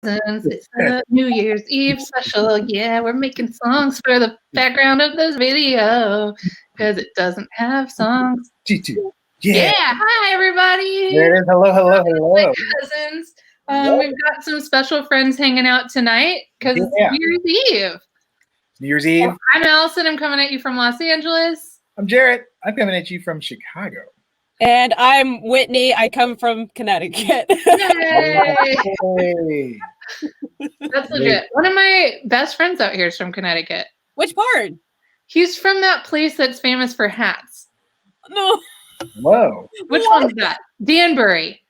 It's a New Year's Eve special. Yeah, we're making songs for the background of this video because it doesn't have songs. G2. Yeah. Hi, everybody. There it is. Hello, hello, hello. Cousins. We've got some special friends hanging out tonight because it's New Year's Eve. New Year's Eve. Well, I'm Allison. I'm coming at you from Los Angeles. I'm Jarrett. I'm coming at you from Chicago. And I'm Whitney. I come from Connecticut. Yay! That's legit. One of my best friends out here is from Connecticut. Which part? He's from that place that's famous for hats. No. Whoa. Which one's that? Danbury.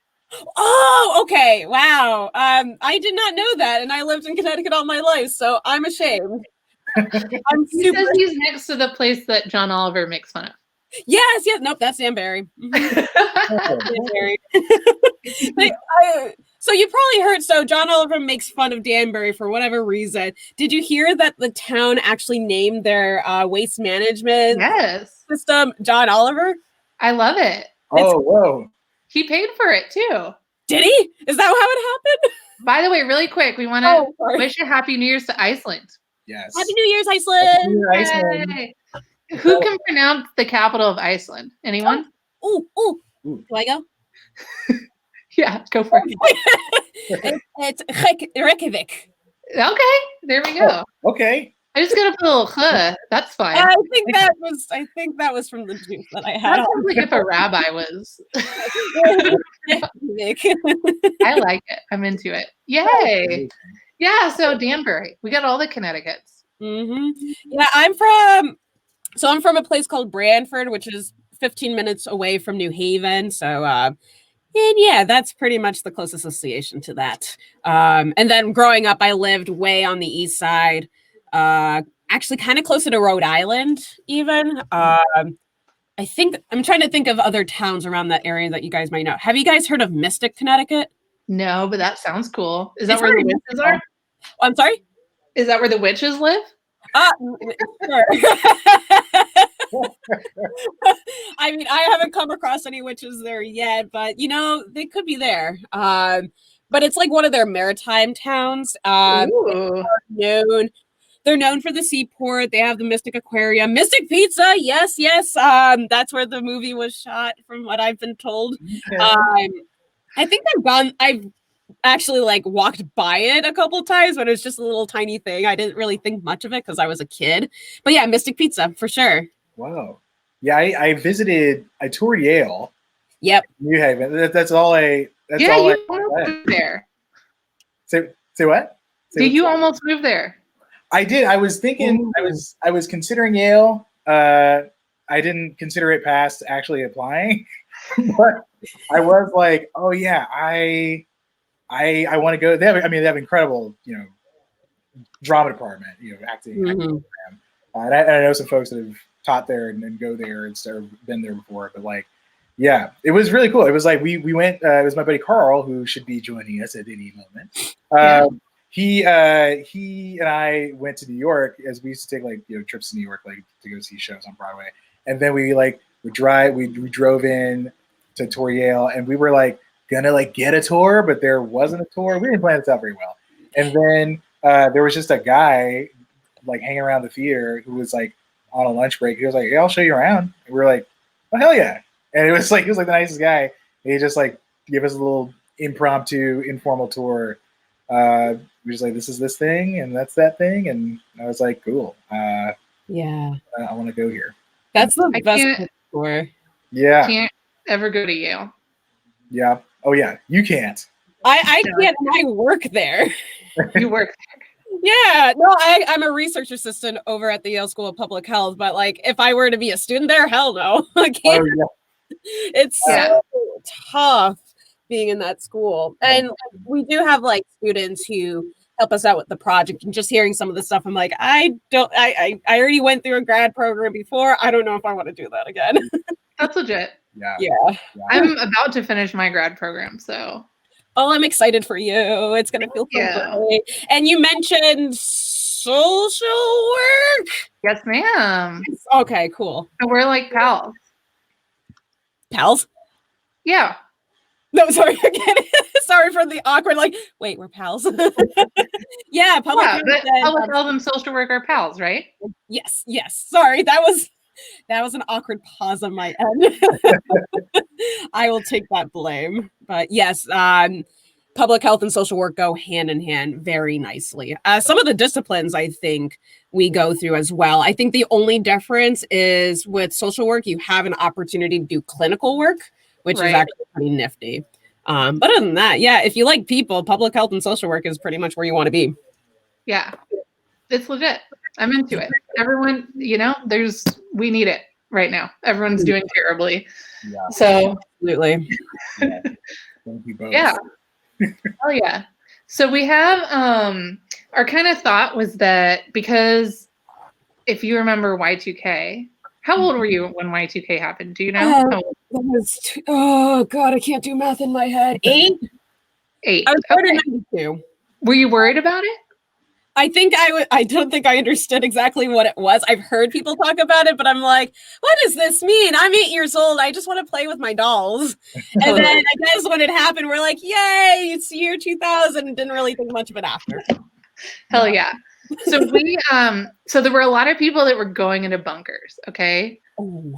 Oh, okay. Wow. I did not know that, and I lived in Connecticut all my life, so I'm ashamed. He says he's next to the place that John Oliver makes fun of. Yes. Nope, that's Danbury. Danbury. So you probably heard, so John Oliver makes fun of Danbury for whatever reason. Did you hear that the town actually named their waste management system John Oliver? I love it. Whoa. He paid for it too. Did he? Is that how it happened? By the way, really quick, we want to wish a Happy New Year's to Iceland. Yes. Happy New Year's, Iceland. Yay. Who can pronounce the capital of Iceland? Anyone? Ooh. Do I go? Yeah, go for it. It's Reykjavik. Okay, there we go. Okay. I just got a little That's fine. I think that was from the juice that I had. That sounds like if a rabbi was. I like it. I'm into it. Yay. Yeah, so Danbury. We got all the Connecticut's. Mm-hmm. Yeah, I'm from a place called Branford, which is 15 minutes away from New Haven. So, and yeah, that's pretty much the closest association to that. And then growing up, I lived way on the east side, actually kind of closer to Rhode Island, even. I think I'm trying to think of other towns around that area that you guys might know. Have you guys heard of Mystic, Connecticut? No, but that sounds cool. Is that where the witches are? I'm sorry? Is that where the witches live? Sure. I mean, I haven't come across any witches there yet, but they could be there. But it's like one of their maritime towns. They're known for the seaport. They have the Mystic Aquarium, Mystic Pizza. Yes. That's where the movie was shot, from what I've been told. Okay. I think I've actually walked by it a couple times, but it was just a little tiny thing. I didn't really think much of it because I was a kid. But yeah, Mystic Pizza for sure. Wow. Yeah, I toured Yale. Yep. New Haven. That's all I. That's yeah, all you almost moved there. Say what? Did you almost move there? I did. I was thinking. I was considering Yale. I didn't consider it past actually applying, but I was like, oh yeah, I want to go. They have incredible, drama department, acting program. And I know some folks that have taught there and go there and been there before. But yeah, it was really cool. It was like we went. It was my buddy Carl, who should be joining us at any moment. He and I went to New York, as we used to take trips to New York to go see shows on Broadway. And then we drove in to tour Yale, and we were gonna get a tour, but there wasn't a tour. We didn't plan this out very well. And then there was just a guy hanging around the theater who was on a lunch break. He was like, "Yeah, I'll show you around." And we were like, "Oh hell yeah!" And he was the nicest guy. And he just gave us a little impromptu, informal tour. We just this is this thing and that's that thing, and I was like, cool. Yeah, I want to go here. That's the best tour. Yeah, can't ever go to Yale. Yeah. Oh yeah, you can't. I can't. I work there. You work there. Yeah, no, I'm a research assistant over at the Yale School of Public Health, but if I were to be a student there, hell no. I can't. Oh, yeah. It's so tough being in that school. And we do have students who help us out with the project, and just hearing some of the stuff, I'm like, I already went through a grad program before. I don't know if I want to do that again. That's legit. Yeah. I'm about to finish my grad program, so. Oh, I'm excited for you. It's going to feel so great. And you mentioned social work? Yes, ma'am. Okay, cool. So we're pals. Pals? Yeah. No, sorry again. Sorry for the awkward. Like, wait, we're pals. Yeah, public Yeah, health but said, public health and social work are pals, right? yes, yes. Sorry, that was an awkward pause on my end. I will take that blame. But yes, public health and social work go hand in hand very nicely. Some of the disciplines I think we go through as well. I think the only difference is with social work, you have an opportunity to do clinical work, which is Right. actually pretty nifty. But other than that, yeah, if you like people, public health and social work is pretty much where you want to be. Yeah, it's legit. I'm into it. Everyone, we need it right now. Everyone's doing terribly. Yeah. So, Absolutely. Yeah. Thank you both. yeah. Hell yeah. So we have our kind of thought was that because if you remember Y2K, how old were you when Y2K happened? Do you know? How old? That was oh god, I can't do math in my head. 8? 8. I was born in Okay. 92. Were you worried about it? I don't think I understood exactly what it was. I've heard people talk about it, but I'm like, what does this mean? I'm 8 years old. I just want to play with my dolls. And then I guess when it happened, we're like, yay, it's year 2000, and didn't really think much of it after. Hell yeah. So so there were a lot of people that were going into bunkers, okay? Oh.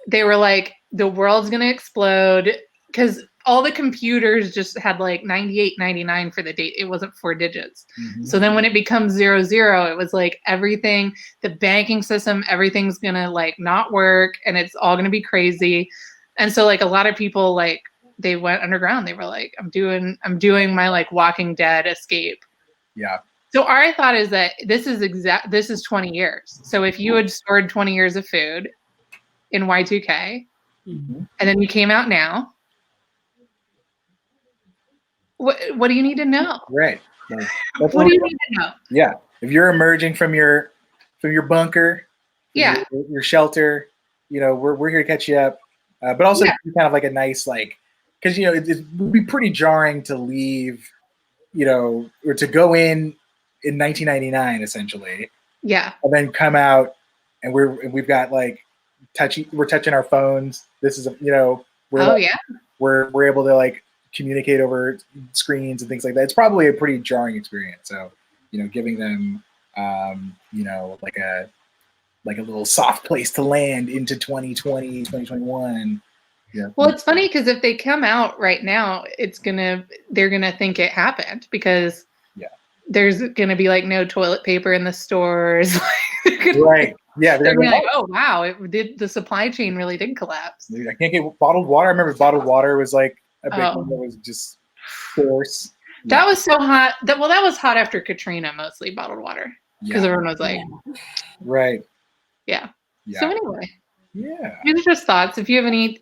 They were like, the world's going to explode because all the computers just had like 98, 99 for the date. It wasn't 4 digits. Mhm. So then when it becomes 00, it was like everything, the banking system, everything's going to like not work and it's all going to be crazy. And so like a lot of people, like they went underground. They were like, I'm doing my like Walking Dead escape. Yeah. So our thought is that this is 20 years. So if you had stored 20 years of food in Y2K, Mhm. and then you came out now, what do you need to know? Right. Like, What do you need to know? Yeah. If you're emerging from your bunker, from Yeah. your shelter, we're here to catch you up. But also Yeah. kind of like a nice because it would be pretty jarring to leave, or to go in 1999 essentially, Yeah. and then come out and we've got like we're touching our phones. This is Yeah. we're able to like communicate over screens and things like that. It's probably a pretty jarring experience. So, giving them, like a little soft place to land into 2020, 2021. Yeah. Well, it's funny because if they come out right now, they're gonna think it happened because there's gonna be like no toilet paper in the stores. Right. Yeah. They're gonna be like, oh wow, the supply chain really did collapse. I can't get bottled water. I remember bottled water was like a big one that was just force. That was so hot. That was hot after Katrina, mostly bottled water. Because everyone was like, right. Yeah. Yeah. So anyway. Yeah. These are just thoughts. If you have any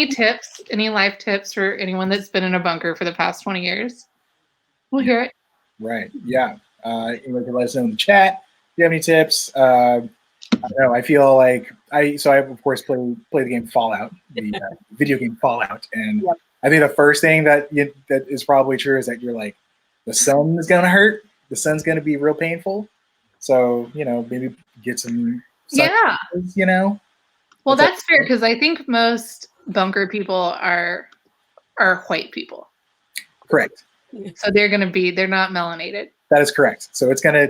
tips, any life tips for anyone that's been in a bunker for the past 20 years, we'll hear it. Right. Yeah. You can let us know in the chat if you have any tips. I don't know. I feel like I of course play the game Fallout, the video game Fallout, and I think the first thing that is probably true is that you're like, the sun is gonna hurt. The sun's gonna be real painful. So maybe get some sun. Yeah. Well, that's fair because I think most bunker people are white people. Correct. So they're not melanated. That is correct. So that's gonna.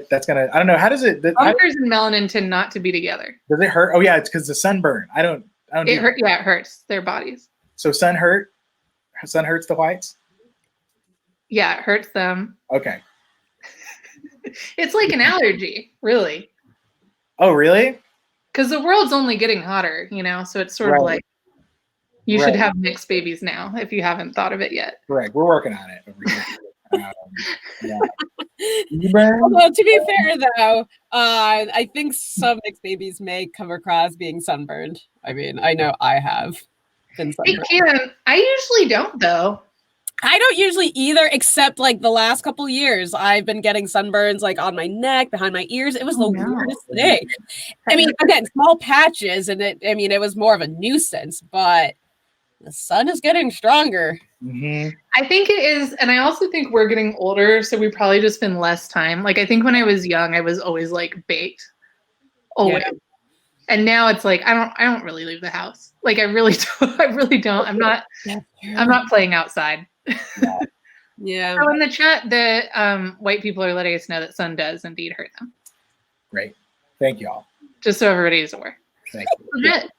I don't know. How does it? Bunkers and melanin tend not to be together. Does it hurt? Oh yeah, it's because the sunburn. I don't. It hurt. Yeah, it hurts their bodies. So sun hurts the whites. Yeah, it hurts them. Okay. It's like an allergy, really. Oh really? Because the world's only getting hotter, so it's sort of like you should have mixed babies now if you haven't thought of it yet. Correct. We're working on it over here. Well, to be fair, though, I think some mixed babies may come across being sunburned. I mean, I know I have been sunburned. Hey, Kim, I usually don't, though. I don't usually either, except like the last couple years. I've been getting sunburns like on my neck, behind my ears. It was the weirdest thing. I mean, again, small patches, and it was more of a nuisance, but the sun is getting stronger. Mm-hmm. I think it is, and I also think we're getting older, so we probably just spend less time. Like I think when I was young, I was always like baked. Always. And now it's like I don't really leave the house. Like I really don't. I'm not playing outside. Yeah. So in the chat, the white people are letting us know that sun does indeed hurt them. Great. Thank you all. Just so everybody is aware. Thank you. Legit.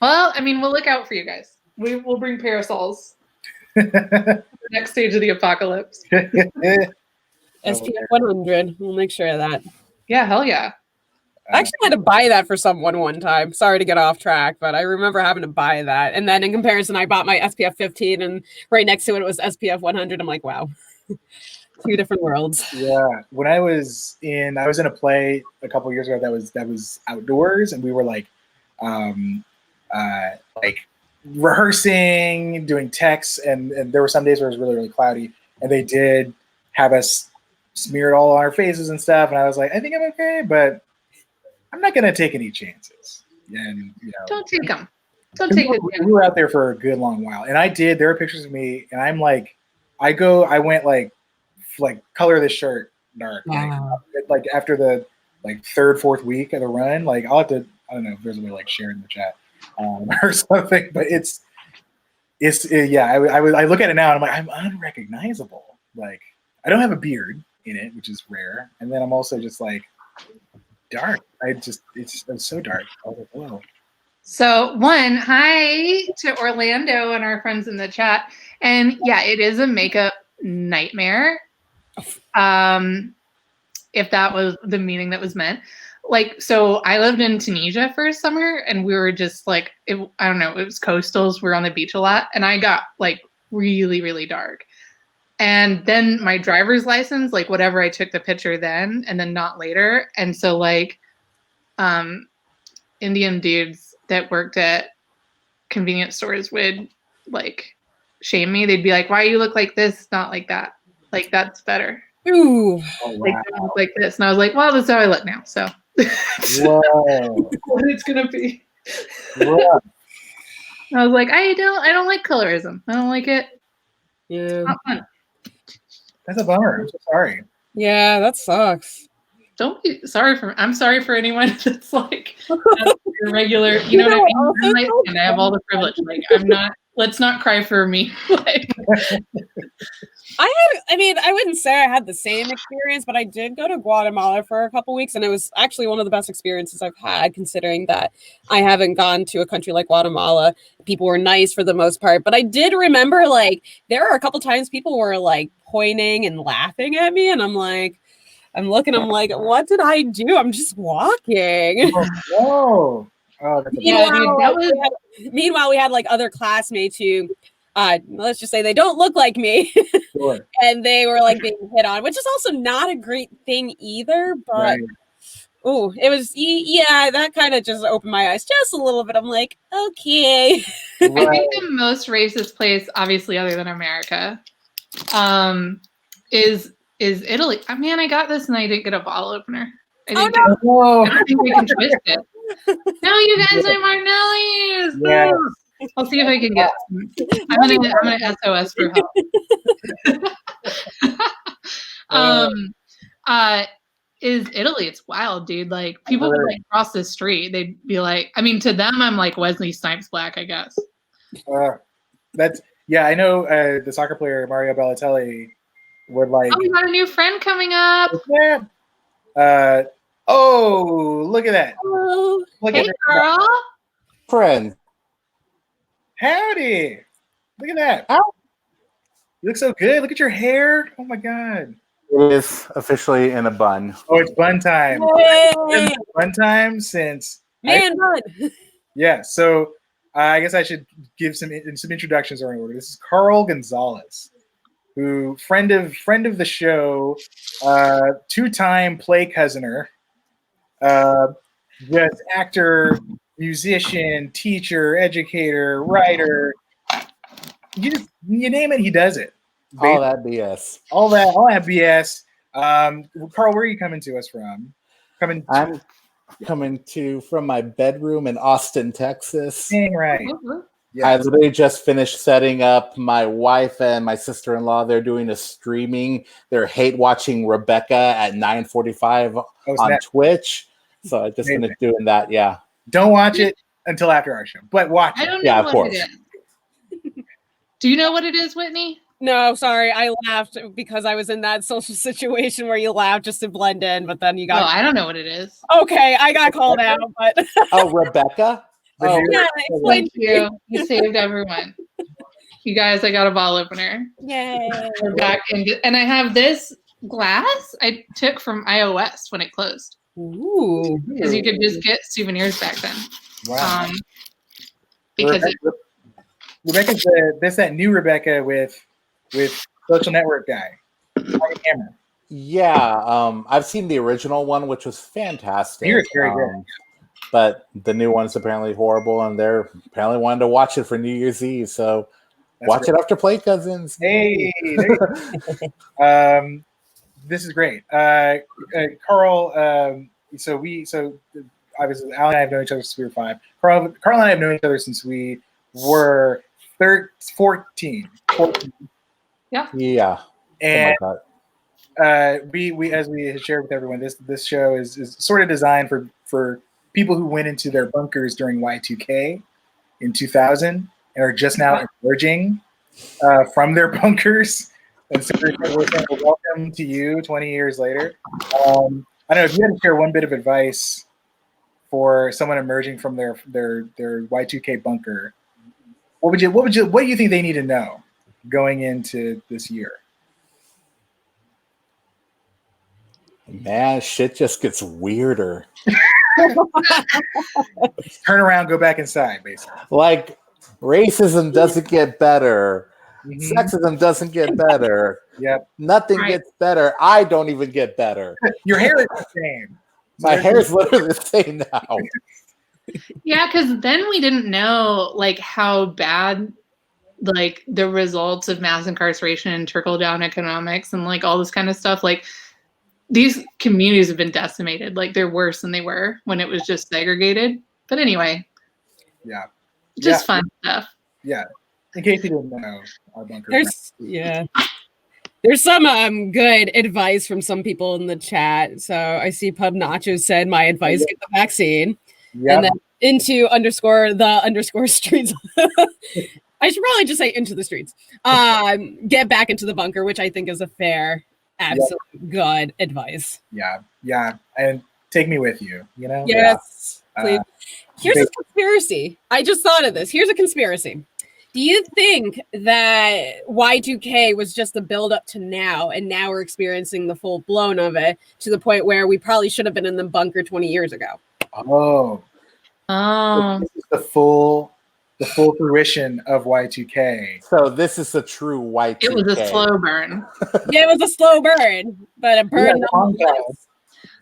Well, I mean, we'll look out for you guys. We'll bring parasols. Yeah. The next stage of the apocalypse. SPF 100. We'll make sure of that. Yeah, hell yeah. I actually had to buy that for someone one time. Sorry to get off track, but I remember having to buy that. And then in comparison, I bought my SPF 15 and right next to it was SPF 100. I'm like, wow, 2 different worlds. Yeah. When I was in a play a couple years ago that was outdoors, and we were like rehearsing, doing texts, and there were some days where it was really, really cloudy, and they did have us smear it all on our faces and stuff. And I was like, I think I'm okay, but I'm not gonna take any chances. And don't take them. Don't take it. We were out there for a good long while, and I did. There are pictures of me, and I'm like, I went like color this shirt dark. Wow. Like after the third, fourth week of the run, like I'll have to. I don't know if there's a way to share in the chat or something, but it's yeah. I look at it now and I'm like, I'm unrecognizable. Like I don't have a beard in it, which is rare, and then I'm also just like dark. It's so dark. I was like, whoa. So hi to Orlando and our friends in the chat. And yeah, it is a makeup nightmare. If that was the meaning that was meant. Like, so I lived in Tunisia for a summer and we were just like, I don't know, it was coastals. We were on the beach a lot and I got like really, really dark. And then my driver's license, like whatever, I took the picture then and then not later. And so like Indian dudes that worked at convenience stores would like shame me. They'd be like, why you look like this, not like that? Like that's better. Ooh. Oh, wow. Like don't look like this. And I was like, well, this is how I look now. So Whoa. what it's gonna be. Whoa. I was like, I don't like colorism. I don't like it. Yeah. It's not fun. That's a bummer. I'm so sorry. Yeah, that sucks. Don't be sorry for. I'm sorry for anyone that's like your regular. You know what I mean? And I have all the privilege. Like I'm not. Let's not cry for me. Like, I wouldn't say I had the same experience, but I did go to Guatemala for a couple weeks, and it was actually one of the best experiences I've had, considering that I haven't gone to a country like Guatemala. People were nice for the most part, but I did remember like there were a couple times people were like pointing and laughing at me, and I'm like, I'm what did I do? I'm just walking. Oh, whoa. Meanwhile, we had like other classmates who, let's just say they don't look like me. Sure. And they were like being hit on, which is also not a great thing either. But Right. it was, that kind of just opened my eyes just a little bit. I'm like, okay. I think the most racist place, obviously other than America, is Italy. Man, I got this and I didn't get a bottle opener. I don't think we can twist it. No, you guys are Marnelli's. Yes. I'll see if I can get some. I'm gonna SOS for help. Is Italy? It's wild, dude. Like people would like cross the street. They'd be like, I mean, to them, I'm like Wesley Snipes black, I guess. I know the soccer player Mario Balotelli would like. Oh, we got a new friend coming up. Yeah. Oh, look at that. Hello. Hey, Carl. Friend. Howdy. Look at that. You look so good. Look at your hair. Oh my God. It is officially in a bun. Oh, it's bun time. Yay. Bun time since Man, yeah. So I guess I should give some introductions are in order. This is Carl Gonzalez, who friend of the show, 2-time play cousin, just actor, musician, teacher, educator, writer. You name it, he does it. All that BS. All that BS. Carl, where are you coming to us from? I'm coming from my bedroom in Austin, Texas. Dang right. Yes. I literally just finished setting up. My wife and my sister-in-law, they're doing a streaming. They're hate watching Rebecca at 9:45 on Twitch. So I just finished doing that. Yeah. Don't watch it until after our show, but watch I it. don't Yeah, know of what course. it is. Do you know what it is, Whitney? No, sorry, I laughed because I was in that social situation where you laugh just to blend in, but then you Oh, got I don't know what it is. okay. I got called out, but Oh, Rebecca. The Oh, new- yeah, explain Thank to me. you. You saved everyone. You guys, I got a ball opener. Yay! We're back and I have this glass I took from iOS when it closed Ooh, because you could just get souvenirs back then. Wow. Because Rebecca's that's that new Rebecca with social network guy. Hammer. yeah. I've seen the original one, which was fantastic. Here it's very good. But the new one's apparently horrible, and they're apparently wanting to watch it for New Year's Eve. So That's watch great. it after Play Cousins. Hey, there you go. This is great. Carl, so obviously Al and I have known each other since we were 5. Carl and I have known each other since we were 14. yeah. Yeah. And Something like we as we had shared with everyone, this show is sort of designed for people who went into their bunkers during Y2K in 2000 and are just now emerging from their bunkers. And so we're saying welcome to you 20 years later. I don't know if you had to share one bit of advice for someone emerging from their Y2K bunker. What do you think they need to know going into this year? Man, shit just gets weirder. Turn around, go back inside, basically. Like, racism doesn't get better. Mhm. Sexism doesn't get better. Yep. Nothing Right. gets better. I don't even get better. Your hair is the same. My hair is literally the same now. Yeah, because then we didn't know like how bad like the results of mass incarceration and trickle down economics and like all this kind of stuff. Like these communities have been decimated. Like they're worse than they were when it was just segregated. But anyway, Yeah. just fun stuff. Yeah. In case you didn't know, our bunker. There's some good advice from some people in the chat. So I see Pub Nacho said my advice: get the vaccine, and then into _the _streets. I should probably just say into the streets. Get back into the bunker, which I think is a fair, absolute good advice. Yeah, and take me with you. You know. Yes, please. Here's a conspiracy. I just thought of this. Here's a conspiracy. Do you think that Y2K was just the build up to now, and now we're experiencing the full blown of it to the point where we probably should have been in the bunker 20 years ago? Oh, this is the full fruition of Y2K. So this is a true Y2K. It was a slow burn. Yeah, it was a slow burn, but a burn.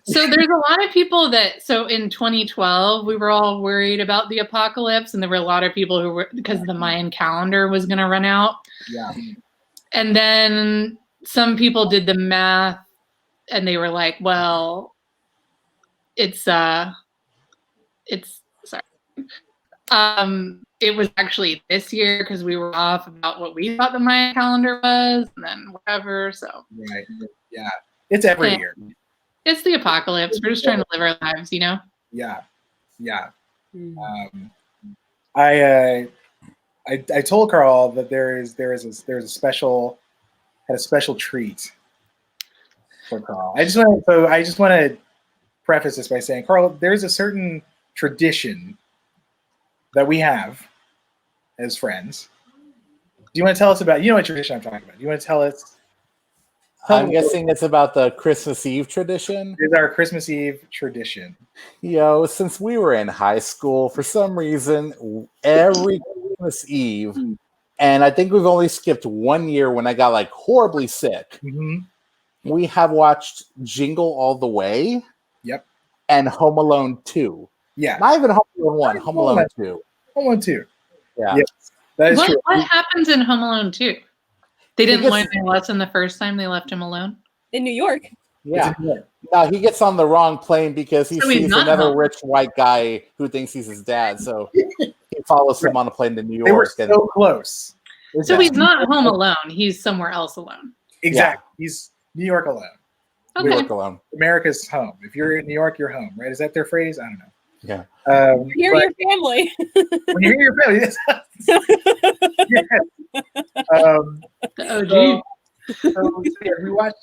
So there's a lot of people so in 2012, we were all worried about the apocalypse, and there were a lot of people who were, because the Mayan calendar was going to run out. Yeah. And then some people did the math and they were like, well, it was actually this year because we were off about what we thought the Mayan calendar was, and then whatever. So Right. Yeah. It's every year. It's the apocalypse. We're just trying to live our lives, you know? Yeah. I told Carl that there is a special treat for Carl. I just want to preface this by saying, Carl, there's a certain tradition that we have as friends. Do you want to tell us about? You know what tradition I'm talking about? Do you want to tell us? I'm guessing it's about the Christmas Eve tradition. It's our Christmas Eve tradition. Yo, since we were in high school, for some reason, every Christmas Eve, and I think we've only skipped 1 year when I got like horribly sick. Mm-hmm. We have watched Jingle All the Way. Yep. And Home Alone 2. Yeah. Not even Home Alone 1, Home Alone 2. Home Alone 2. Yeah. Yes, that is true. What happens in Home Alone 2? They didn't learn their lesson the first time they left him alone? In New York. Yeah. No, he gets on the wrong plane because he sees another rich white guy who thinks he's his dad. So he follows him on a plane to New York. They were so close. So he's not home alone. He's somewhere else alone. Exactly. Yeah. He's New York alone. Okay. New York alone. America's home. If you're in New York, you're home, right? Is that their phrase? I don't know. Yeah. Hear but your family. when you hear your family, yes. The OG. So yeah,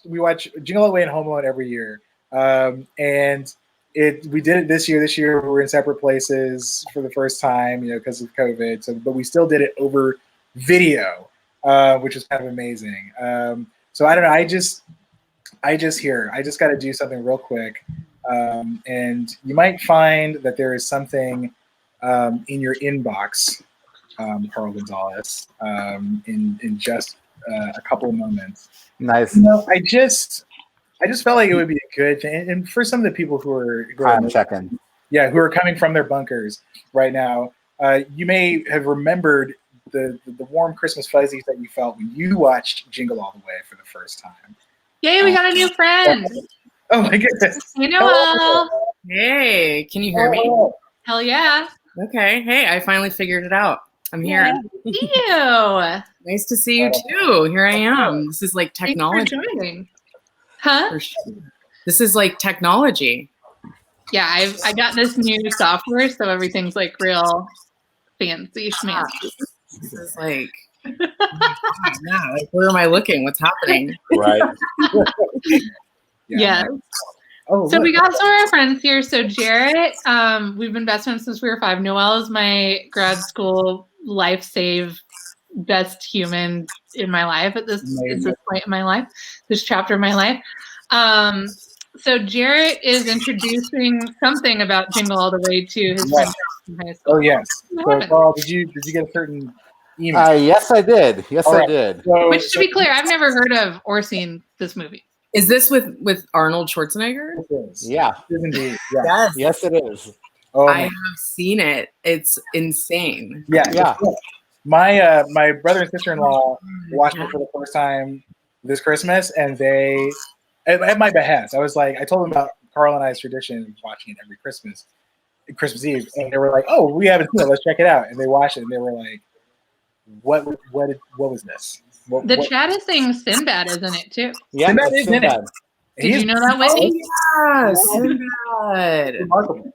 we watch Jingle All the Way and Home Alone every year, and we did it this year. This year we were in separate places for the first time, because of COVID. So, but we still did it over video, which was kind of amazing. So I don't know. I just got to do something real quick, and you might find that there is something in your inbox, Carl Gonzalez, in just a couple of moments. Nice. I just felt like it would be a good thing, and for some of the people who are checking. Yeah, who are coming from their bunkers right now, you may have remembered the warm Christmas fuzzies that you felt when you watched Jingle All the Way for the first time. Yay, we got a new friend. Oh my goodness! Hey, Noel. Hey, can you hear me? Hell yeah. Okay. Hey, I finally figured it out. I'm here. Ew. Nice to see you too. Here I am. This is like Thanks technology. for joining. Huh? For sure. This is like technology. Yeah, I got this new software, so everything's like real fancy schmancy. This is like, oh my God, yeah, like, where am I looking? What's happening? Right. Yeah. Oh, So we got some of our friends here. So Jarrett, we've been best friends since we were 5. Noelle is my grad school life save best human in my life at this point in my life, this chapter of my life. So Jarrett is introducing something about Jingle All the Way to his friends from high school. Oh yes. So Carl, did you get a certain email? Yes, I did. Yes, All right. I did. So, Which, to be clear, I've never heard of or seen this movie. Is this with Arnold Schwarzenegger? Yeah. It is indeed. Yeah. Yes. Yes, it is. Oh, I have seen it. It's insane. yeah. Yeah. My brother and sister-in-law watched it for the first time this Christmas, and they, at my behest, I told them about Carl and I's tradition of watching it every Christmas Eve, and they were like, "Oh, we haven't seen it. Let's check it out." And they watched it, and they were like, "What was this?" The chat is saying Sinbad is in it too. Yeah, Sinbad it's is in it. Sinbad. Did you know that, Whitney? Yeah, Sinbad. Remarkable.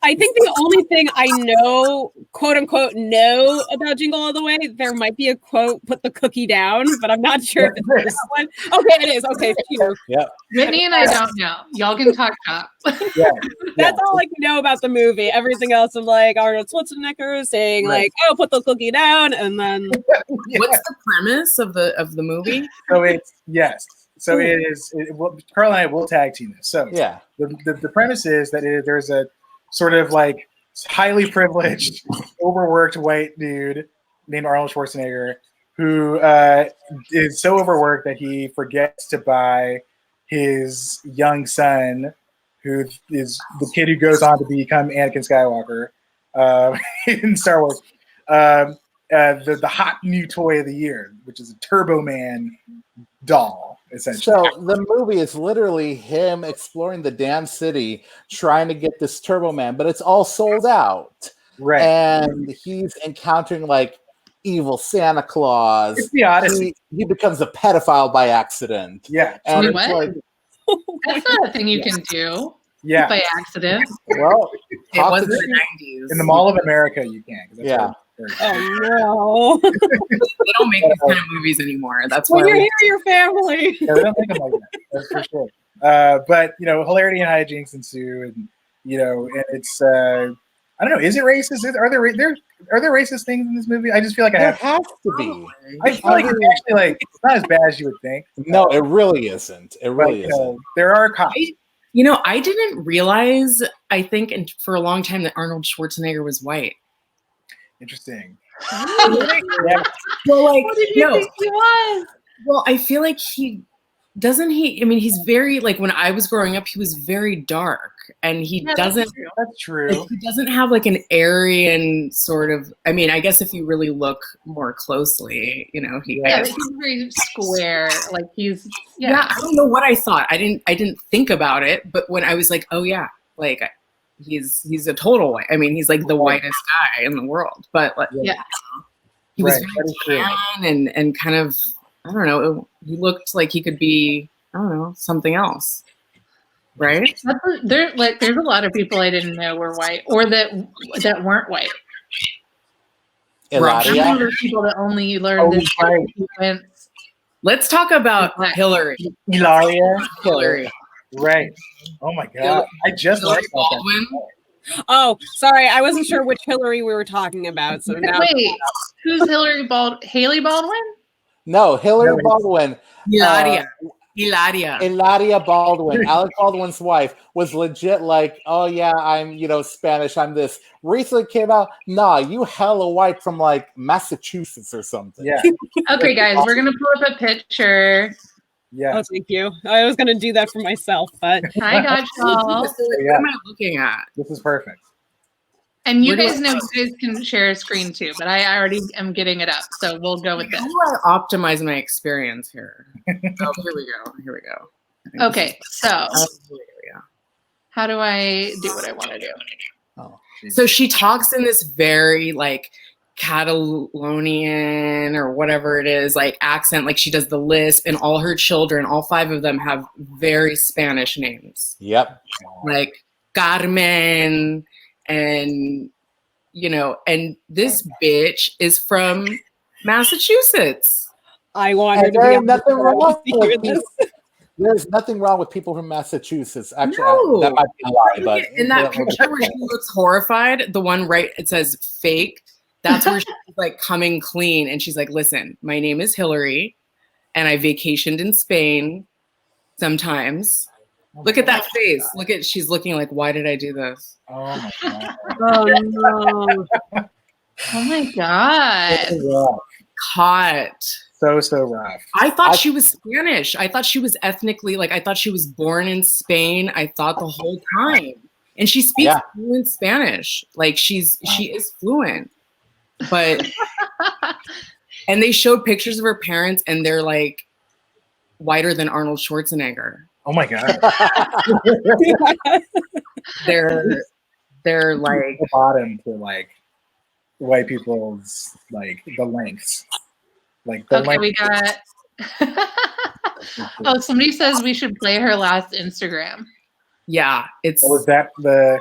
I think the only thing I know, quote unquote, know about Jingle All the Way, there might be a quote, "Put the cookie down," but I'm not sure if it's that one. Okay, it is. Okay, phew. Yeah. Whitney and I don't know. Y'all can talk up. Yeah. That's all I know about the movie. Everything else, I'm like Arnold Schwarzenegger saying like, "Oh, put the cookie down," and then What's the premise of the movie? So it's yes. So it is. Carl and I will tag team this. So Yeah. the premise is that there's a sort of like highly privileged, overworked white dude named Arnold Schwarzenegger who is so overworked that he forgets to buy his young son, who is the kid who goes on to become Anakin Skywalker in Star Wars, the hot new toy of the year, which is a Turbo Man doll, essentially. So the movie is literally him exploring the damn city, trying to get this Turbo Man, but it's all sold out. Right. And he's encountering like evil Santa Claus. It's the Odyssey. He becomes a pedophile by accident. Yeah. And Wait, it's what? like, That's not a thing you can do Yeah. by accident. well, It was in the 90s. In the Mall of America, you can. Yeah. oh no. They don't make these kind of movies anymore. That's why When you hear your family. Yeah, they don't think I'm like that. That's for sure. But hilarity and hijinks ensue, and and it's I don't know. Is it racist? Are there racist things in this movie? I just feel like there has to be. I feel like it's actually like it's not as bad as you would think. No, it really isn't. It really But, isn't. there are cops. I didn't realize, I think, for a long time that Arnold Schwarzenegger was white. Interesting. Yeah. Well, like, What did you think he was? Well, I feel like he's very, like, when I was growing up, he was very dark, and he doesn't. That's true. He doesn't have like an Aryan sort of. I mean, I guess if you really look more closely, he. Yeah, but he's very square. Like he's Yeah, I don't know what I thought. I didn't think about it, but when I was like, oh yeah, like he's a total white. I mean, he's like the whitest guy in the world. But like, Yeah. he was Very very tan and kind of, I don't know. He looked like he could be, I don't know, something else. right? There's a lot of people I didn't know were white, or that weren't white. I'm one Ilaria. of those people that only learned this right. sequence. Let's talk about Hillary. Hilaria. Hillary. Right. Oh my God. I just Hillary learned about Baldwin. Oh, sorry, I wasn't sure which Hillary we were talking about. So now, Wait, who's Haley Baldwin? No, Hillary No, Baldwin. Hilaria. Hilaria. Ilaria Baldwin, Alec Baldwin's wife, was legit like, oh yeah, I'm, Spanish, I'm this. Recently came out, nah, you hella white from like Massachusetts or something. Yeah. Okay, guys, we're gonna pull up a picture. Yeah. oh, thank you. I was going to do that for myself, but I got y'all. What am I looking at? This is perfect. And you Where do guys I- know you guys can share a screen too, but I already am getting it up, so we'll go with this. How do I optimize my experience here? Oh, here we go. Here we go. I think Okay, so this is- yeah. how do I do what I want to do? Oh, So she talks in this very like Catalonian or whatever it is, like accent, like she does the lisp, and all her children, all 5 of them, have very Spanish names, yep. like Carmen, and and this bitch is from Massachusetts. I wanted And to there be ain't nothing wrong to hear with this. There's nothing wrong with people from Massachusetts. Actually, No. that might be a lie, but In that picture where she looks horrified, the one right, it says fake. That's where she's like coming clean, and she's like, "Listen, my name is Hillary, and I vacationed in Spain sometimes." Look at that face. She's looking like, "Why did I do this?" Oh my God. Oh no! Oh my god! So Caught. rough. I thought she was Spanish. I thought she was ethnically, like, I thought she was born in Spain. I thought the whole time. And she speaks fluent Spanish. Like, she is fluent. But, and they showed pictures of her parents, and they're like whiter than Arnold Schwarzenegger. Oh my God. They're like the bottom to like white people's like the lengths. Like the Okay, length. we got. Oh, somebody says we should play her last Instagram. yeah, it's Was that the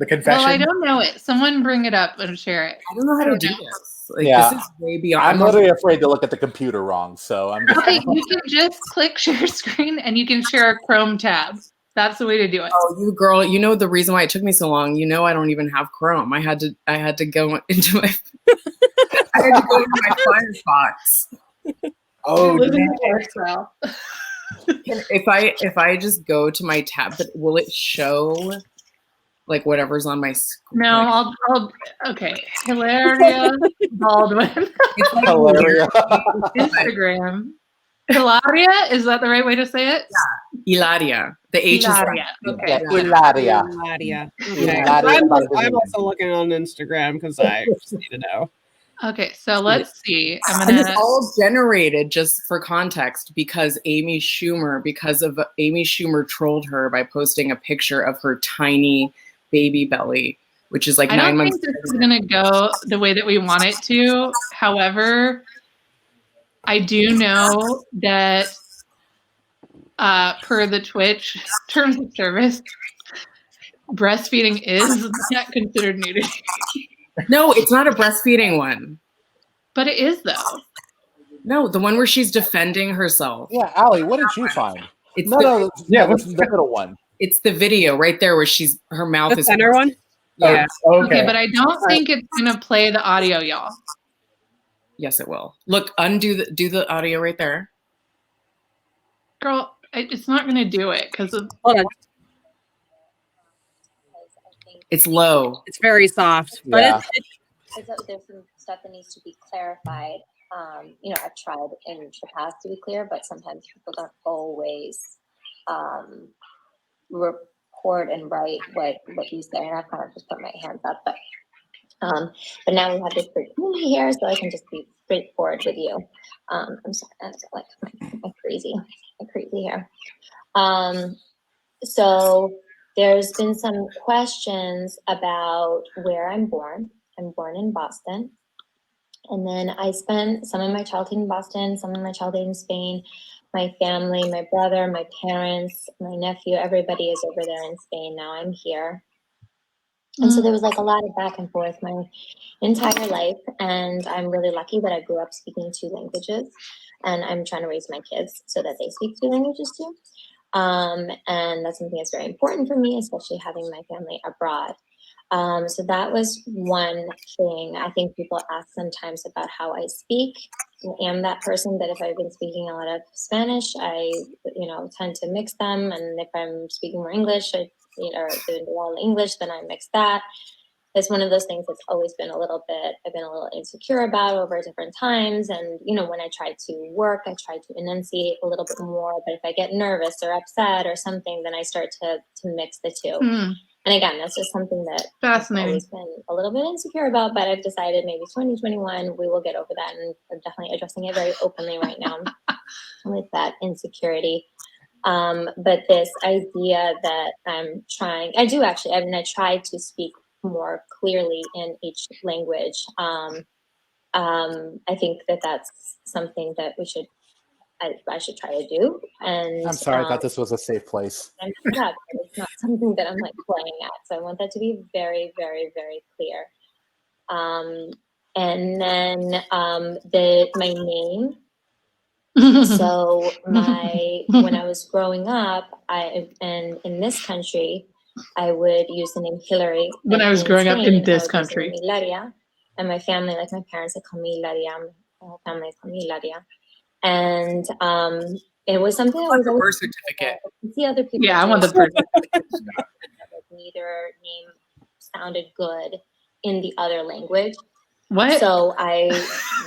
confession? Well, I don't know it. Someone bring it up and share it. I don't know how to do this. Like, Yeah. this is way beyond. I'm literally afraid to look at the computer wrong. So I'm just Okay, you can just click share screen and you can share a Chrome tab. That's the way to do it. Oh, you girl, you know the reason why it took me so long. You know I don't even have Chrome. I had to go into my I had to go into my Firefox. Oh, Live in damn. the forest well. If I just go to my tab, but will it show like whatever's on my screen? No, I'll okay. Hilaria Baldwin. It's like hilarious. Instagram. Hilaria, is that the right way to say it? Hilaria. The H Hilaria. Okay. Hilaria. Nadia. Okay. Hilaria. I'm also looking on Instagram because I just need to know. Okay, so let's see. I'm And it's gonna. all generated, just for context, because Amy Schumer trolled her by posting a picture of her tiny baby belly, which is like I 9 don't months. think this is gonna go the way that we want it to. However, I do know that per the Twitch terms of service, breastfeeding is not considered nudity. No, it's not a breastfeeding one. But it is though. No, the one where she's defending herself. Yeah, Allie, what did you find? It's What's the middle one? It's the video right there where her mouth The is center one? Yeah. Oh, Okay, but I don't think it's gonna play the audio, y'all. Yes, it will. Look, do the audio right there. Girl, it's not gonna do it because of. Hold on. It's low. It's very soft, but Yeah. There's some stuff that needs to be clarified. I've tried in the past to be clear, but sometimes people don't always record and write what you say. And I've kind of just put my hands up, but now we have this pretty cool here, so I can just be straightforward with you. I'm sorry, that's like my crazy hair. So there's been some questions about where I'm born. I'm born in Boston. And then I spent some of my childhood in Boston, some of my childhood in Spain. my family, my brother, my parents, my nephew, everybody is over there in Spain now. I'm here. And so there was like a lot of back and forth my entire life. And I'm really lucky that I grew up speaking 2 languages. And I'm trying to raise my kids so that they speak 2 languages too. And that's something that's very important for me, especially having my family abroad. So that was one thing. I think people ask sometimes about how I speak. I am that person that if I've been speaking a lot of Spanish, I, tend to mix them. And if I'm speaking more English, or doing a lot of English, then I mix that. It's one of those things that's always been I've been a little insecure about over different times. And, when I try to work, I try to enunciate a little bit more. But if I get nervous or upset or something, then I start to mix the two. And again, that's just something that I've always been a little bit insecure about, but I've decided maybe 2021, we will get over that. And I'm definitely addressing it very openly right now with that insecurity. But this idea that I try to speak more clearly in each language. I think that that's something that I should try to do. And I'm sorry, I thought this was a safe place. And it's not something that I'm like playing at. So I want that to be very, very, very clear. And then my name. So when I was growing up, and in this country, I would use the name Hillary. When I was growing up in this country. Hilaria. And my family, like my parents, they call me Hilaria. My family call me Hilaria. And it was something I was birth certificate. See other people. Yeah, I want the birth certificate. Neither name sounded good in the other language. What? So I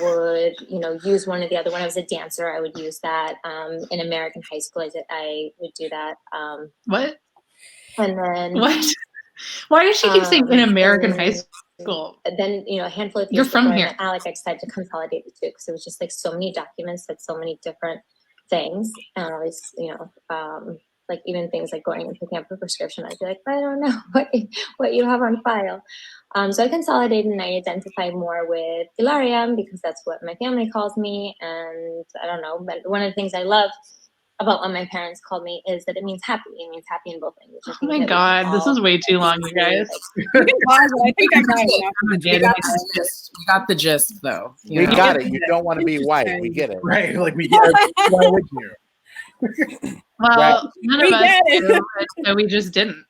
would, use one or the other. When I was a dancer, I would use that. In American high school, I would do that. What? And then what? Why does she keep saying in American high school? Then a handful of You're from here. Alec, I decided to consolidate the two because it was just like so many documents that so many different things, and I was like even things like going and picking up a prescription, I'd be like, I don't know what you have on file. So I consolidated and I identify more with Hilaria because that's what my family calls me, and I don't know, but one of the things I love about what my parents called me is that it means happy. It means happy in both languages. Oh my God, this is way too long, you guys. You can pause it. I think I got it. We got the gist, though. We got it. You don't want to be white. We get it. Right? Like we get it. Why would you? Well, none of us do, so we just didn't.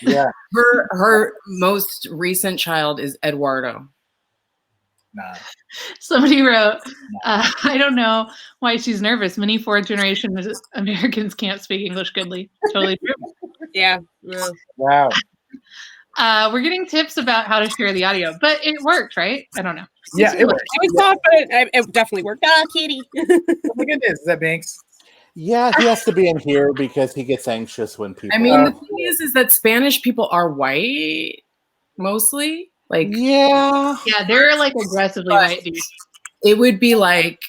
Yeah. Her most recent child is Eduardo. Nah. Somebody wrote, I don't know why she's nervous. Many fourth generation Americans can't speak English goodly. Totally true. Yeah. Wow. We're getting tips about how to share the audio, but it worked, right? I don't know. Yeah, it worked. I was confident. It definitely worked. Ah, Katie. Oh my goodness, is that Banks? Yeah, he has to be in here because he gets anxious when people. I mean, the thing is that Spanish people are white, mostly. Like, yeah, they're like aggressively white dudes. It would be like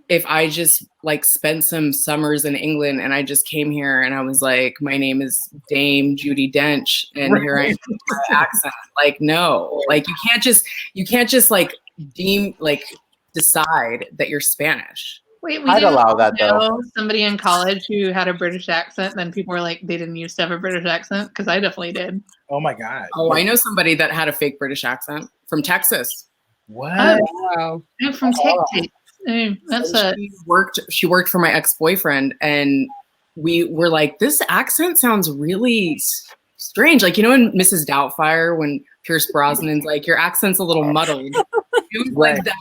if I just like spent some summers in England and I just came here and I was like, my name is Dame Judi Dench, and here I am with my accent. Like, no, like you can't just like decide that you're Spanish. Wait, we I'd didn't allow that know though. Somebody in college who had a British accent, then people were like, they didn't used to have a British accent, because I definitely did. Oh my God. Oh, I know somebody that had a fake British accent from Texas. What? Wow. I'm from Texas. That's She worked for my ex-boyfriend, and we were like, this accent sounds really strange. Like, in Mrs. Doubtfire, when Pierce Brosnan's like, your accent's a little muddled. It was like that.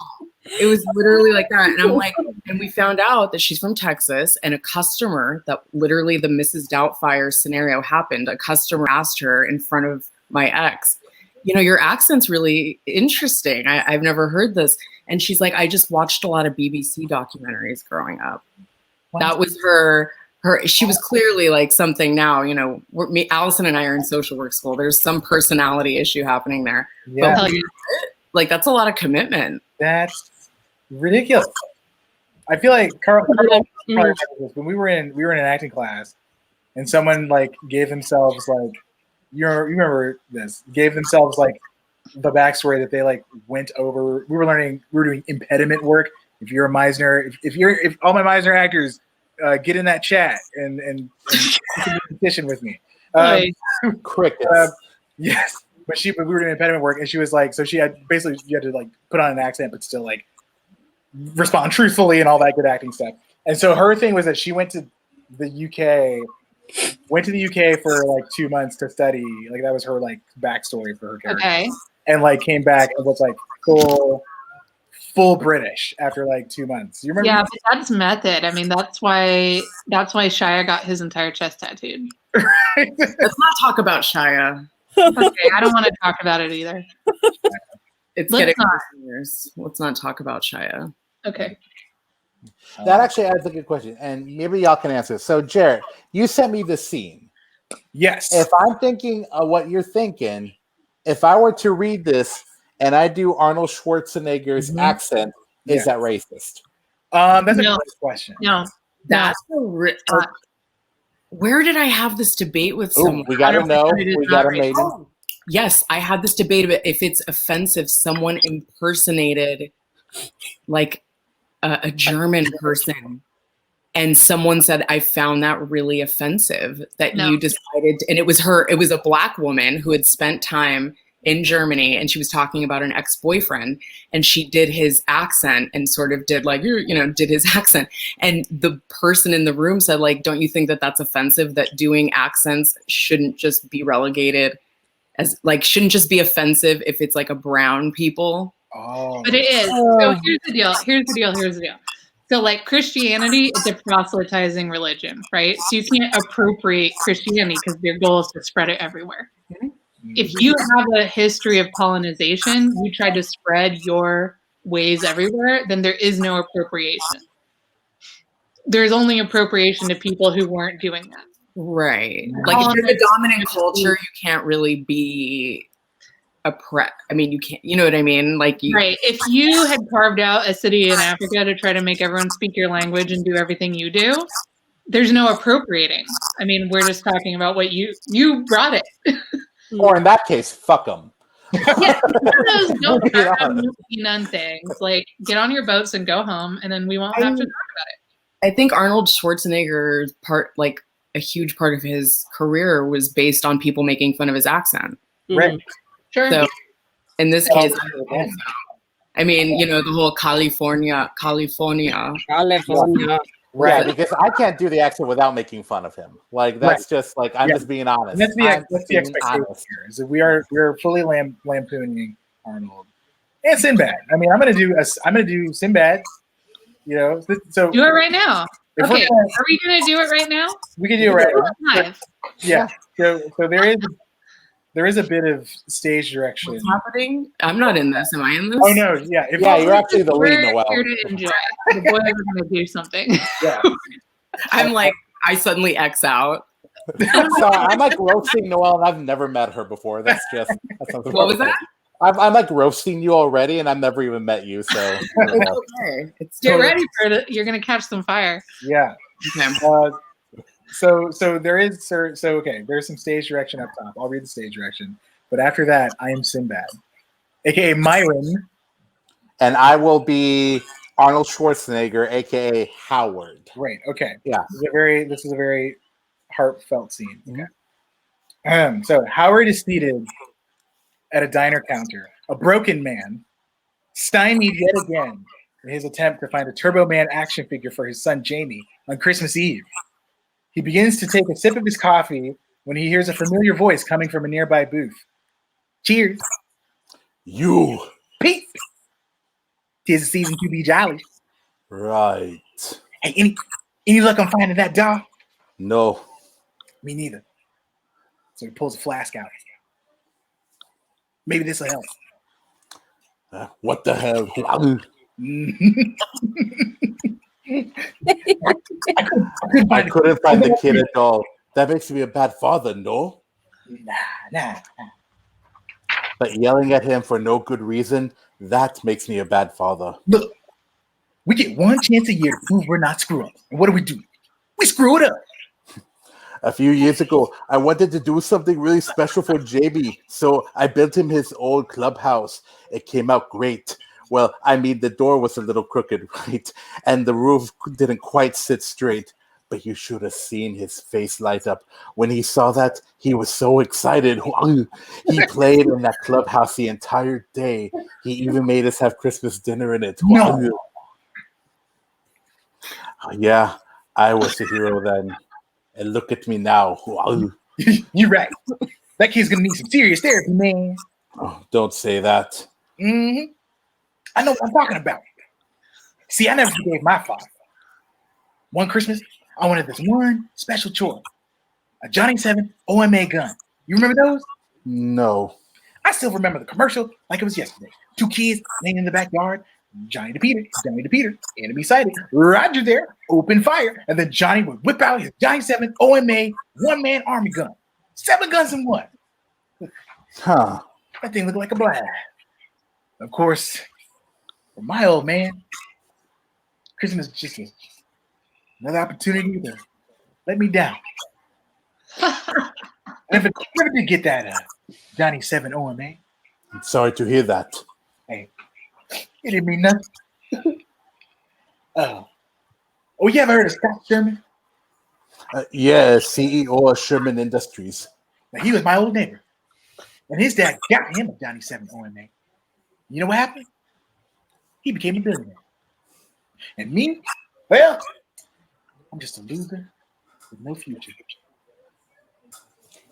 It was literally like that. And I'm like, and we found out that she's from Texas, and a customer that literally the Mrs. Doubtfire scenario happened. A customer asked her in front of my ex, your accent's really interesting. I've never heard this. And she's like, I just watched a lot of BBC documentaries growing up. What? That was her, she was clearly like something now, Allison and I are in social work school. There's some personality issue happening there. Yeah. But like, that's a lot of commitment. That's ridiculous. I feel like Carl when we were in an acting class, and someone like gave themselves like you remember this, gave themselves like the backstory that they like went over. We were doing impediment work. If you're a Meisner, if all my Meisner actors get in that chat and competition with me. Crickets. Yes, but we were doing impediment work, and she was like, so you had to like put on an accent, but still like respond truthfully and all that good acting stuff. And so her thing was that she went to the UK for like 2 months to study. Like that was her like backstory for her character. Okay. And like came back and was like full British after like 2 months. You remember? Yeah, but that's method. I mean, that's why Shia got his entire chest tattooed. Let's not talk about Shia. Okay, I don't want to talk about it either. It's Let's getting not. years. Let's not talk about Shia. Okay. That actually adds a good question, and maybe y'all can answer. So, Jared, you sent me the scene. Yes. If I'm thinking of what you're thinking, if I were to read this and I do Arnold Schwarzenegger's accent, is that racist? That's a great question. No. That's where did I have this debate with someone? We gotta know. We gotta make it. Yes, I had this debate about if it's offensive someone impersonated like a German person, and someone said I found that really offensive that you decided, and it was a Black woman who had spent time in Germany, and she was talking about an ex-boyfriend, and she did his accent and sort of did like did his accent, and the person in the room said like, don't you think that that's offensive, that doing accents shouldn't just be relegated as like shouldn't just be offensive if it's like a brown people? Oh. But it is. So here's the deal. So like Christianity is a proselytizing religion, right? So you can't appropriate Christianity because their goal is to spread it everywhere. If you have a history of colonization, you try to spread your ways everywhere, then there is no appropriation. There's only appropriation to people who weren't doing that. Right. Like if you're the dominant culture, you can't really be I mean, you can't, you know what I mean? Like right. If you had carved out a city in Africa to try to make everyone speak your language and do everything you do, there's no appropriating. I mean, we're just talking about what you brought it. Or in that case, fuck them. Yeah, don't none things. Like, get on your boats and go home, and then we won't have to talk about it. I think Arnold Schwarzenegger's like a huge part of his career was based on people making fun of his accent. Right. Sure. So in this case, I mean, the whole California. Right, because I can't do the accent without making fun of him. Like that's just like I'm just being honest. And that's the expectation here. Is that we're fully lampooning Arnold and Sinbad. I mean, I'm gonna do Sinbad. So do it right now. Okay, are we gonna do it right now? We can do it right now. Live. Yeah. So there is a bit of stage direction. What's happening? I'm not in this. Am I in this? Oh no, yeah. You're actually the lead, We're Noel. here to enjoy. The boys are gonna do something. Yeah. I'm like, I suddenly X out. So I'm like roasting Noel, and That's never met her before. That's what was that? I'm like roasting you already, and I've never even met you. So it's okay. Get ready for it. You're gonna catch some fire. Yeah. Okay. So there's some stage direction up top. I'll read the stage direction, but after that, I am Sinbad, aka Myron, and I will be Arnold Schwarzenegger, aka Howard. Right. Okay. Yeah. This is a very heartfelt scene. Okay. So Howard is seated at a diner counter, a broken man, stymied yet again in his attempt to find a Turbo Man action figure for his son Jamie on Christmas Eve. He begins to take a sip of his coffee when he hears a familiar voice coming from a nearby booth. Cheers. You. Pete. 'Tis the season to be jolly. Right. Hey, any luck on finding that doll? No. Me neither. So he pulls a flask out. Maybe this will help. What the hell? I couldn't find the kid at all. That makes me a bad father, no? Nah. But yelling at him for no good reason, that makes me a bad father. Look, we get one chance a year to prove we're not screw up. And what do? We screw it up. A few years ago, I wanted to do something really special for JB, so I built him his old clubhouse. It came out great. Well, I mean, the door was a little crooked, right? And the roof didn't quite sit straight. But you should have seen his face light up when he saw that. He was so excited. He played in that clubhouse the entire day. He even made us have Christmas dinner in it. No. Yeah, I was a hero then. And look at me now. You're right. That kid's gonna need some serious therapy, man. Oh, don't say that. Mm-hmm. I know what I'm talking about. See, I never forgave my father. One Christmas, I wanted this one special chore. A Johnny 7 OMA gun. You remember those? No. I still remember the commercial like it was yesterday. 2 kids laying in the backyard. Johnny to Peter, enemy sighted. Roger there, open fire. And then Johnny would whip out his Johnny 7 OMA one-man army gun. 7 guns in one. Huh. That thing looked like a blast. Of course, for my old man, Christmas is just another opportunity to let me down. And if it never did get that Johnny 7 OMA, I'm sorry to hear that. hey, it didn't mean nothing. Oh, you ever heard of Scott Sherman? Yeah, CEO of Sherman Industries. Now, he was my old neighbor. And his dad got him a Johnny 7 OMA. You know what happened? He became a billionaire. And me, well, I'm just a loser with no future.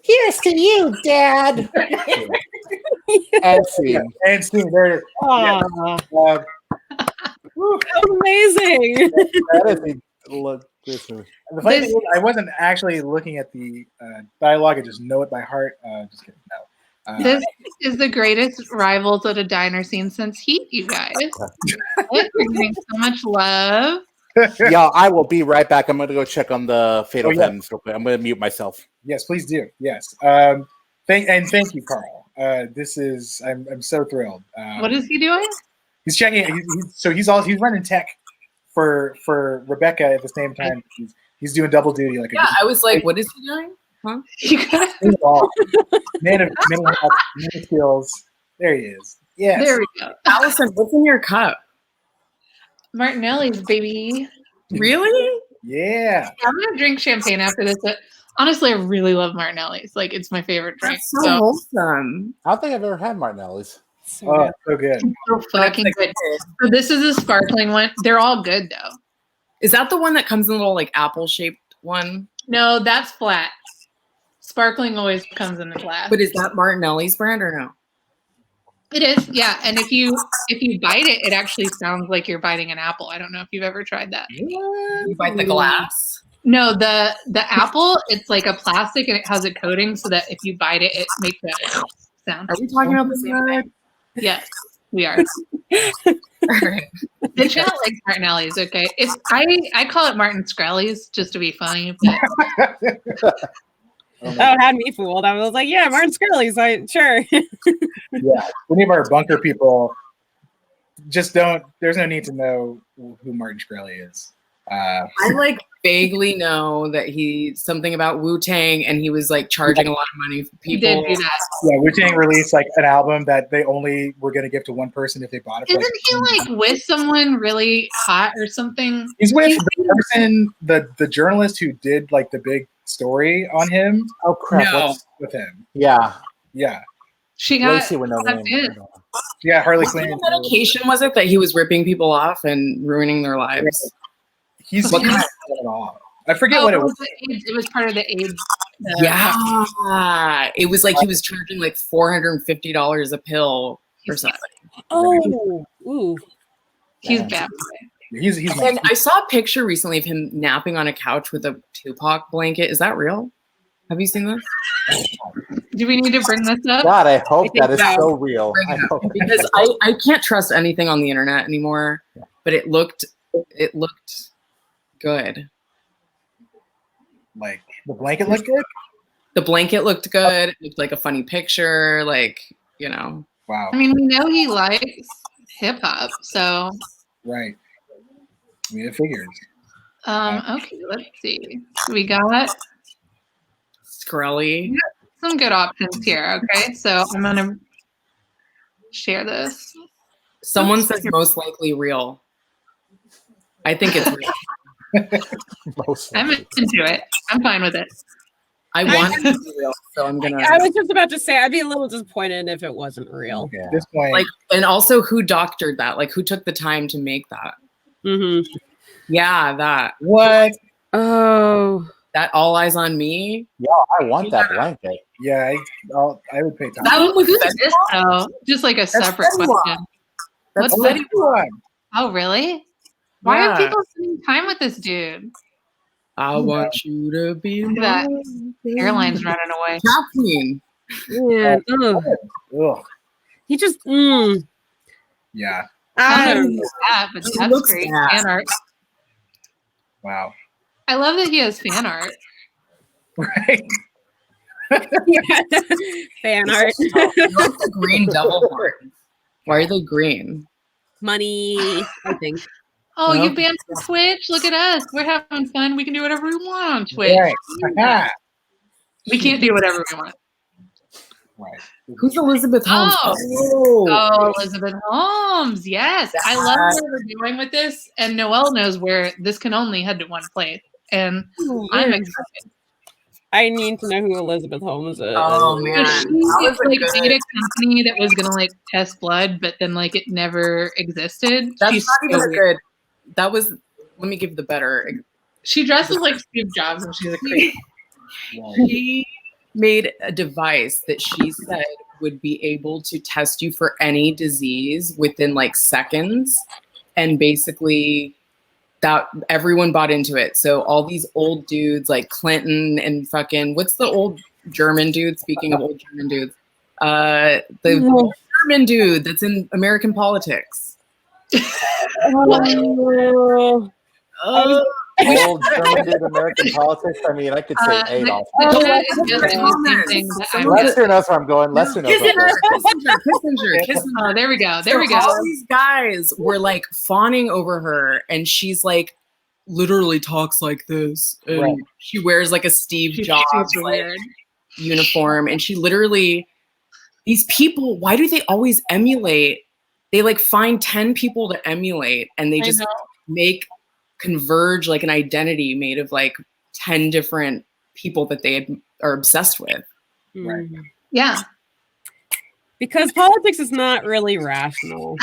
Here's to you, Dad. And scene. And soon, there it is. Aw, Whew. amazing. That is look Christmas. The funny thing is, I wasn't actually looking at the dialogue. I just know it by heart. Just kidding. No. This is the greatest rivals at a diner scene since Heat, you guys. You're getting so much love. Yeah, I will be right back. I'm going to go check on the Fatal yeah. Pens real quick. I'm going to mute myself. Yes, please do. Yes. Thank you, Carl. This is I'm so thrilled. What is he doing? He's checking. He's running tech for Rebecca at the same time. He's doing double duty. I was like, what is he doing? Huh? You guys, Man of many skills. There he is. Yes. there we go. Allison, what's in your cup? Martinelli's, baby. Really? Yeah. I'm gonna drink champagne after this, but honestly, I really love Martinelli's. Like, it's my favorite drink. That's so wholesome. I don't think I've ever had Martinelli's. Oh, so good. So fucking good. So this is a sparkling one. They're all good though. Is that the one that comes in a little like apple shaped one? No, that's flat. Sparkling always comes in the glass. But is that Martinelli's brand or no? It is, yeah. And if you bite it, it actually sounds like you're biting an apple. I don't know if you've ever tried that. You bite the glass? No, the apple, it's like a plastic and it has a coating so that if you bite it, it makes that sound. Are we talking about the same thing? Yes, we are. All right. The chat likes Martinelli's, okay? I call it Martin Screllies just to be funny. But That had me fooled. I was like, yeah, Martin Scully's. Sure. Yeah. Any of our bunker people just don't. There's no need to know who Martin Shkreli is. I like vaguely know that he's something about Wu-Tang and he was like charging a lot of money for he people. did do that. Yeah, Wu-Tang released like an album that they only were going to give to one person if they bought it. Isn't he like with someone really hot or something? He's with the person, the journalist who did like the big story on him. Oh crap! No. What's, With him. yeah, Yeah. She let me got see what another sucked name. in. Yeah, Harley What Quinn. kind of medication was it that he was ripping people off and ruining their lives? He's What he's kind? not at all. I forget Oh, what it was. it was part of the AIDS. Yeah, it was like he was charging like $450 a pill or something. Oh, ooh. He's Yeah. bad. He's And I saw a picture recently of him napping on a couch with a Tupac blanket. Is that real? Have you seen this? Do we need to bring this up? God, I hope think that is so. so real. Bring I it up. hope Because I can't trust anything on the internet anymore. But it looked good. like the blanket looked good. The blanket looked good. It looked like a funny picture. Like, you know. Wow. I mean, we know he likes hip hop, so Right. I mean, it figures. okay, let's see. We got Skrelly. some good options here. Okay, so I'm gonna share this. Someone says most likely real. I think it's real. Most I'm likely. into it. I'm fine with it. I want it to be real, so I'm gonna. I was just about to say I'd be a little disappointed if it wasn't real. Yeah. At this point, Like, and also who doctored that? Like, who took the time to make that? Mm-hmm. Yeah, that. what? Oh, That All Eyes on Me. Yeah, I want that blanket. Yeah, I would pay time. That one was Who's Fetty this though? Just like a separate Fetty Wap. question. That's What's Fetty Fetty? Oh, really? Why Yeah. are people spending time with this dude? I want you to be Look at that. mine. Airline's running away. Kathleen. man. Ugh. Ugh. He just. Yeah. I I don't know don't who know. that, but He that's looks great. bad. Fan art. Wow. I love that he has fan art. Right. Fan art. You like the green devil horns. Why are they green? Money, I think. Oh, Nope. you banned from Twitch? Look at us. We're having fun. We can do whatever we want on Twitch. Right. Aha. We can't do whatever we want. Right. Who's Elizabeth Holmes? Oh. Oh, Elizabeth Holmes. Yes. I love where we're going with this. And Noelle knows where this can only head to one place. And I'm excited. I need to know who Elizabeth Holmes is. Oh man, But she that was a like good- made a company that was gonna like test blood, but then like it never existed. That's She's not even so a weird. good. That was. Let me give the better. She dresses like Steve Jobs and she's a crazy. She made a device that she said would be able to test you for any disease within like seconds, and basically that everyone bought into it. So all these old dudes like Clinton and fucking what's the old German dude? Speaking of old German dudes, the German dude that's in American politics. Old German dude American politics. I mean, I could say Adolf. Lester knows where I'm going. Lester knows where I'm going. Kissinger. Oh, there we go. There we go. All these guys were like fawning over her, and she's like literally talks like this, and Right. she wears like a Steve Jobs She's like, weird. uniform, and she literally. These people, why do they always emulate? They like find 10 people to emulate, and they just converge like an identity made of like 10 different people that they are obsessed with. Right. Yeah. Because politics is not really rational.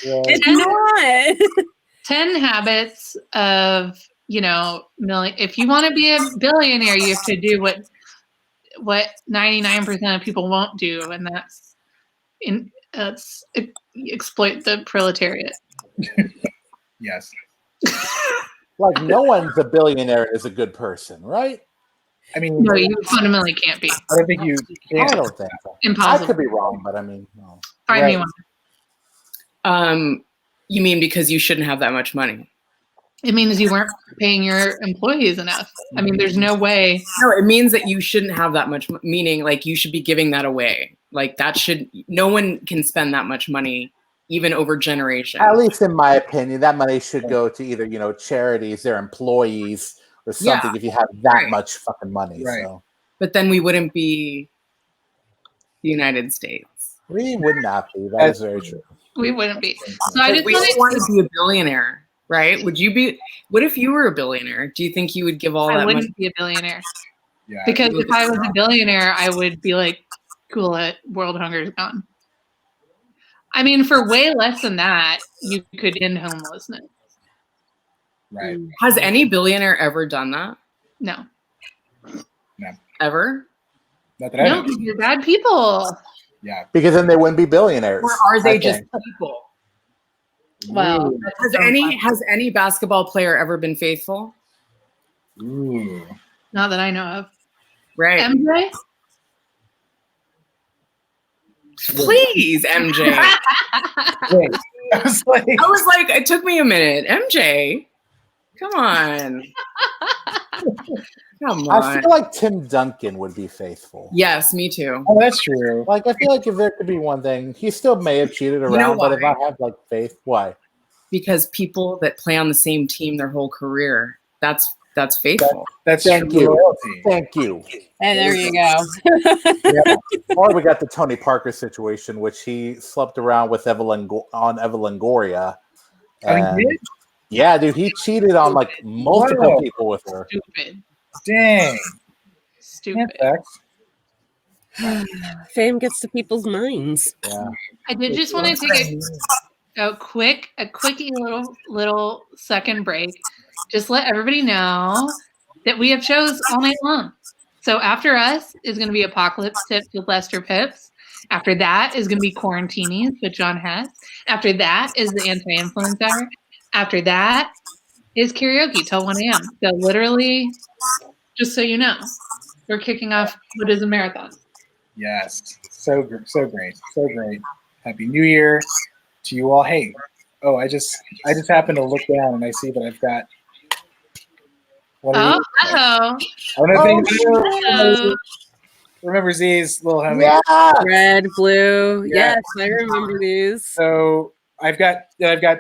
Yeah. It's not. 10 habits of, if you want to be a billionaire, you have to do what 99% of people won't do, and that's exploit the proletariat. Yes. Like, no one's a billionaire and is a good person, right? I mean, No, you fundamentally can't be. I don't think you I can. don't think so. Impossible. I could be wrong, but I mean, no. Find me Right. one. You mean because you shouldn't have that much money? It means you weren't paying your employees enough. I mean, there's no way. No, it means that you shouldn't have that much, meaning like you should be giving that away. Like no one can spend that much money even over generations. At least in my opinion, that money should go to either, charities, their employees, or something if you have that much fucking money. Right. So But then we wouldn't be the United States. we would not be. That is very true. We wouldn't be. So I just We don't want to be a billionaire, right? Would you be? What if you were a billionaire? Do you think you would give all I that wouldn't money? be a billionaire. Yeah. Because if I was a billionaire, I would be like, cool, world hunger is gone. I mean, for way less than that, you could end homelessness. Right. Has any billionaire ever done that? No. Ever? Not that I No, know. because you're bad people. Yeah. Because then they wouldn't be billionaires. Or are they I just think. people? Well, Has any basketball player ever been faithful? Ooh. not that I know of. Right. MJ? Please, MJ. Wait. I was like, It took me a minute. MJ, come on. Come I on. feel like Tim Duncan would be faithful. Yes, me too. oh, that's true. Like, I feel like if there could be one thing, he still may have cheated around, know but if why? I have like faith, why? Because people that play on the same team their whole career, that's faithful. That's Thank true you. loyalty. Thank you. And there you go. Or we got the Tony Parker situation, which he slept around with Evelyn Goria. Oh, he And did? Yeah, dude, he cheated on like multiple Whoa. people with her. Stupid. Dang. Stupid. That Fame gets to people's minds. Yeah. I did just want to take a quickie little second break. Just let everybody know that we have shows all night long. So after us is going to be Apocalypse Tips with Lester Pips. After that is going to be Quarantinis with John Hess. After that is the Anti-Influence Hour. After that is karaoke till 1 a.m. So literally, just so you know, we're kicking off what is a marathon. Yes. So great. So great. Happy New Year to you all. Hey. Oh, I just happened to look down and I see that I've got one of these. Uh-oh. I don't know if you remember Z's little homie. Yeah. Red, blue. Yeah. Yes, I remember these. So I've got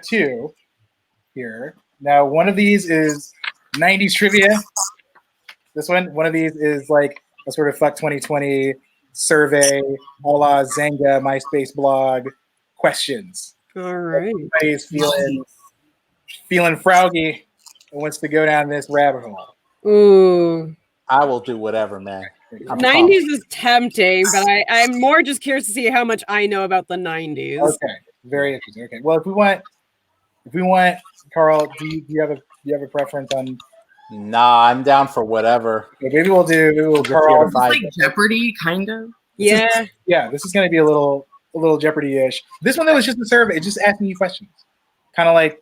two here. Now one of these is 90s trivia. One of these is like a sort of fuck 2020 survey, a la Zanga, MySpace blog questions. All right. Everybody's feeling froggy and wants to go down this rabbit hole. Ooh. I will do whatever, man. I'm 90s is tempting, but I'm more just curious to see how much I know about the 90s. Okay, very interesting. Okay, well, if we want, Carl, do you have a preference on? Nah, I'm down for whatever. Okay, maybe we'll do Carl. It's like Jeopardy, kind of. Yeah. This is going to be a little Jeopardy-ish. This one that was just a survey, it just asking you questions, kind of like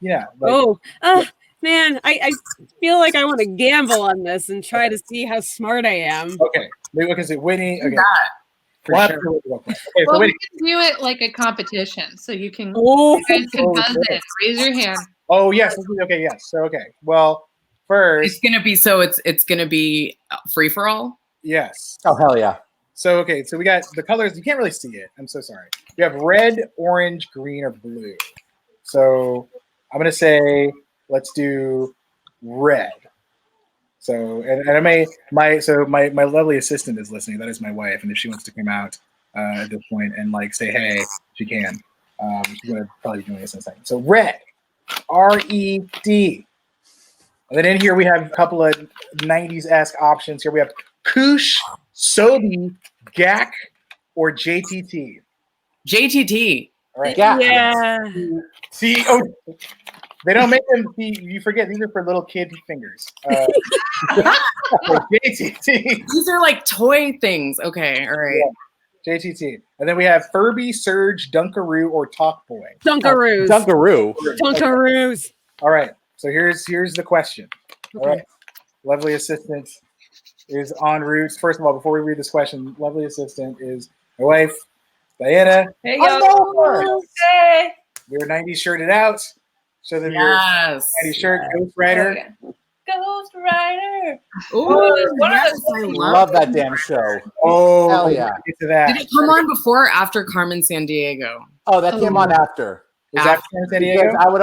Man, I feel like I want to gamble on this and try to see how smart I am. Okay, maybe we can say Whitney. Okay, For sure. Okay, Well, so we Whitney. can do it like a competition, so you can Oh, you guys can buzz in. Raise your hand. Oh yes, okay, yes. So okay, well, first, It's gonna be free for all. yes. Oh hell yeah. So okay, so we got the colors. You can't really see it. I'm so sorry. You have red, orange, green, or blue. So I'm gonna say let's do red. So and I may my lovely assistant is listening. That is my wife, and if she wants to come out at this point and like say hey, she can. She's gonna probably be doing this in a second. So red, R-E-D. And then in here we have a couple of 90s-esque options. Here we have Koosh, Sobi, GAC, or JTT. JTT. All right. yeah. See, they don't make them. You forget these are for little kid fingers. JTT. These are like toy things. Okay, all right. Yeah. JTT. And then we have Furby, Surge, Dunkaroo, or Talk Boy. Dunkaroos. Dunkaroos. All right. So here's the question. All right. Lovely assistant is en route. First of all, before we read this question, lovely assistant is my wife, Diana. Hey, yo. Hey. We're 90s shirted out. So that Yes. 90s shirt, Ghost Rider. Ghost Rider. Ooh, yes, I Love that damn show. Oh, hell yeah. Get to that. Did it come on before or after Carmen Sandiego? Oh, that came on after. Was that San Diego? Because that would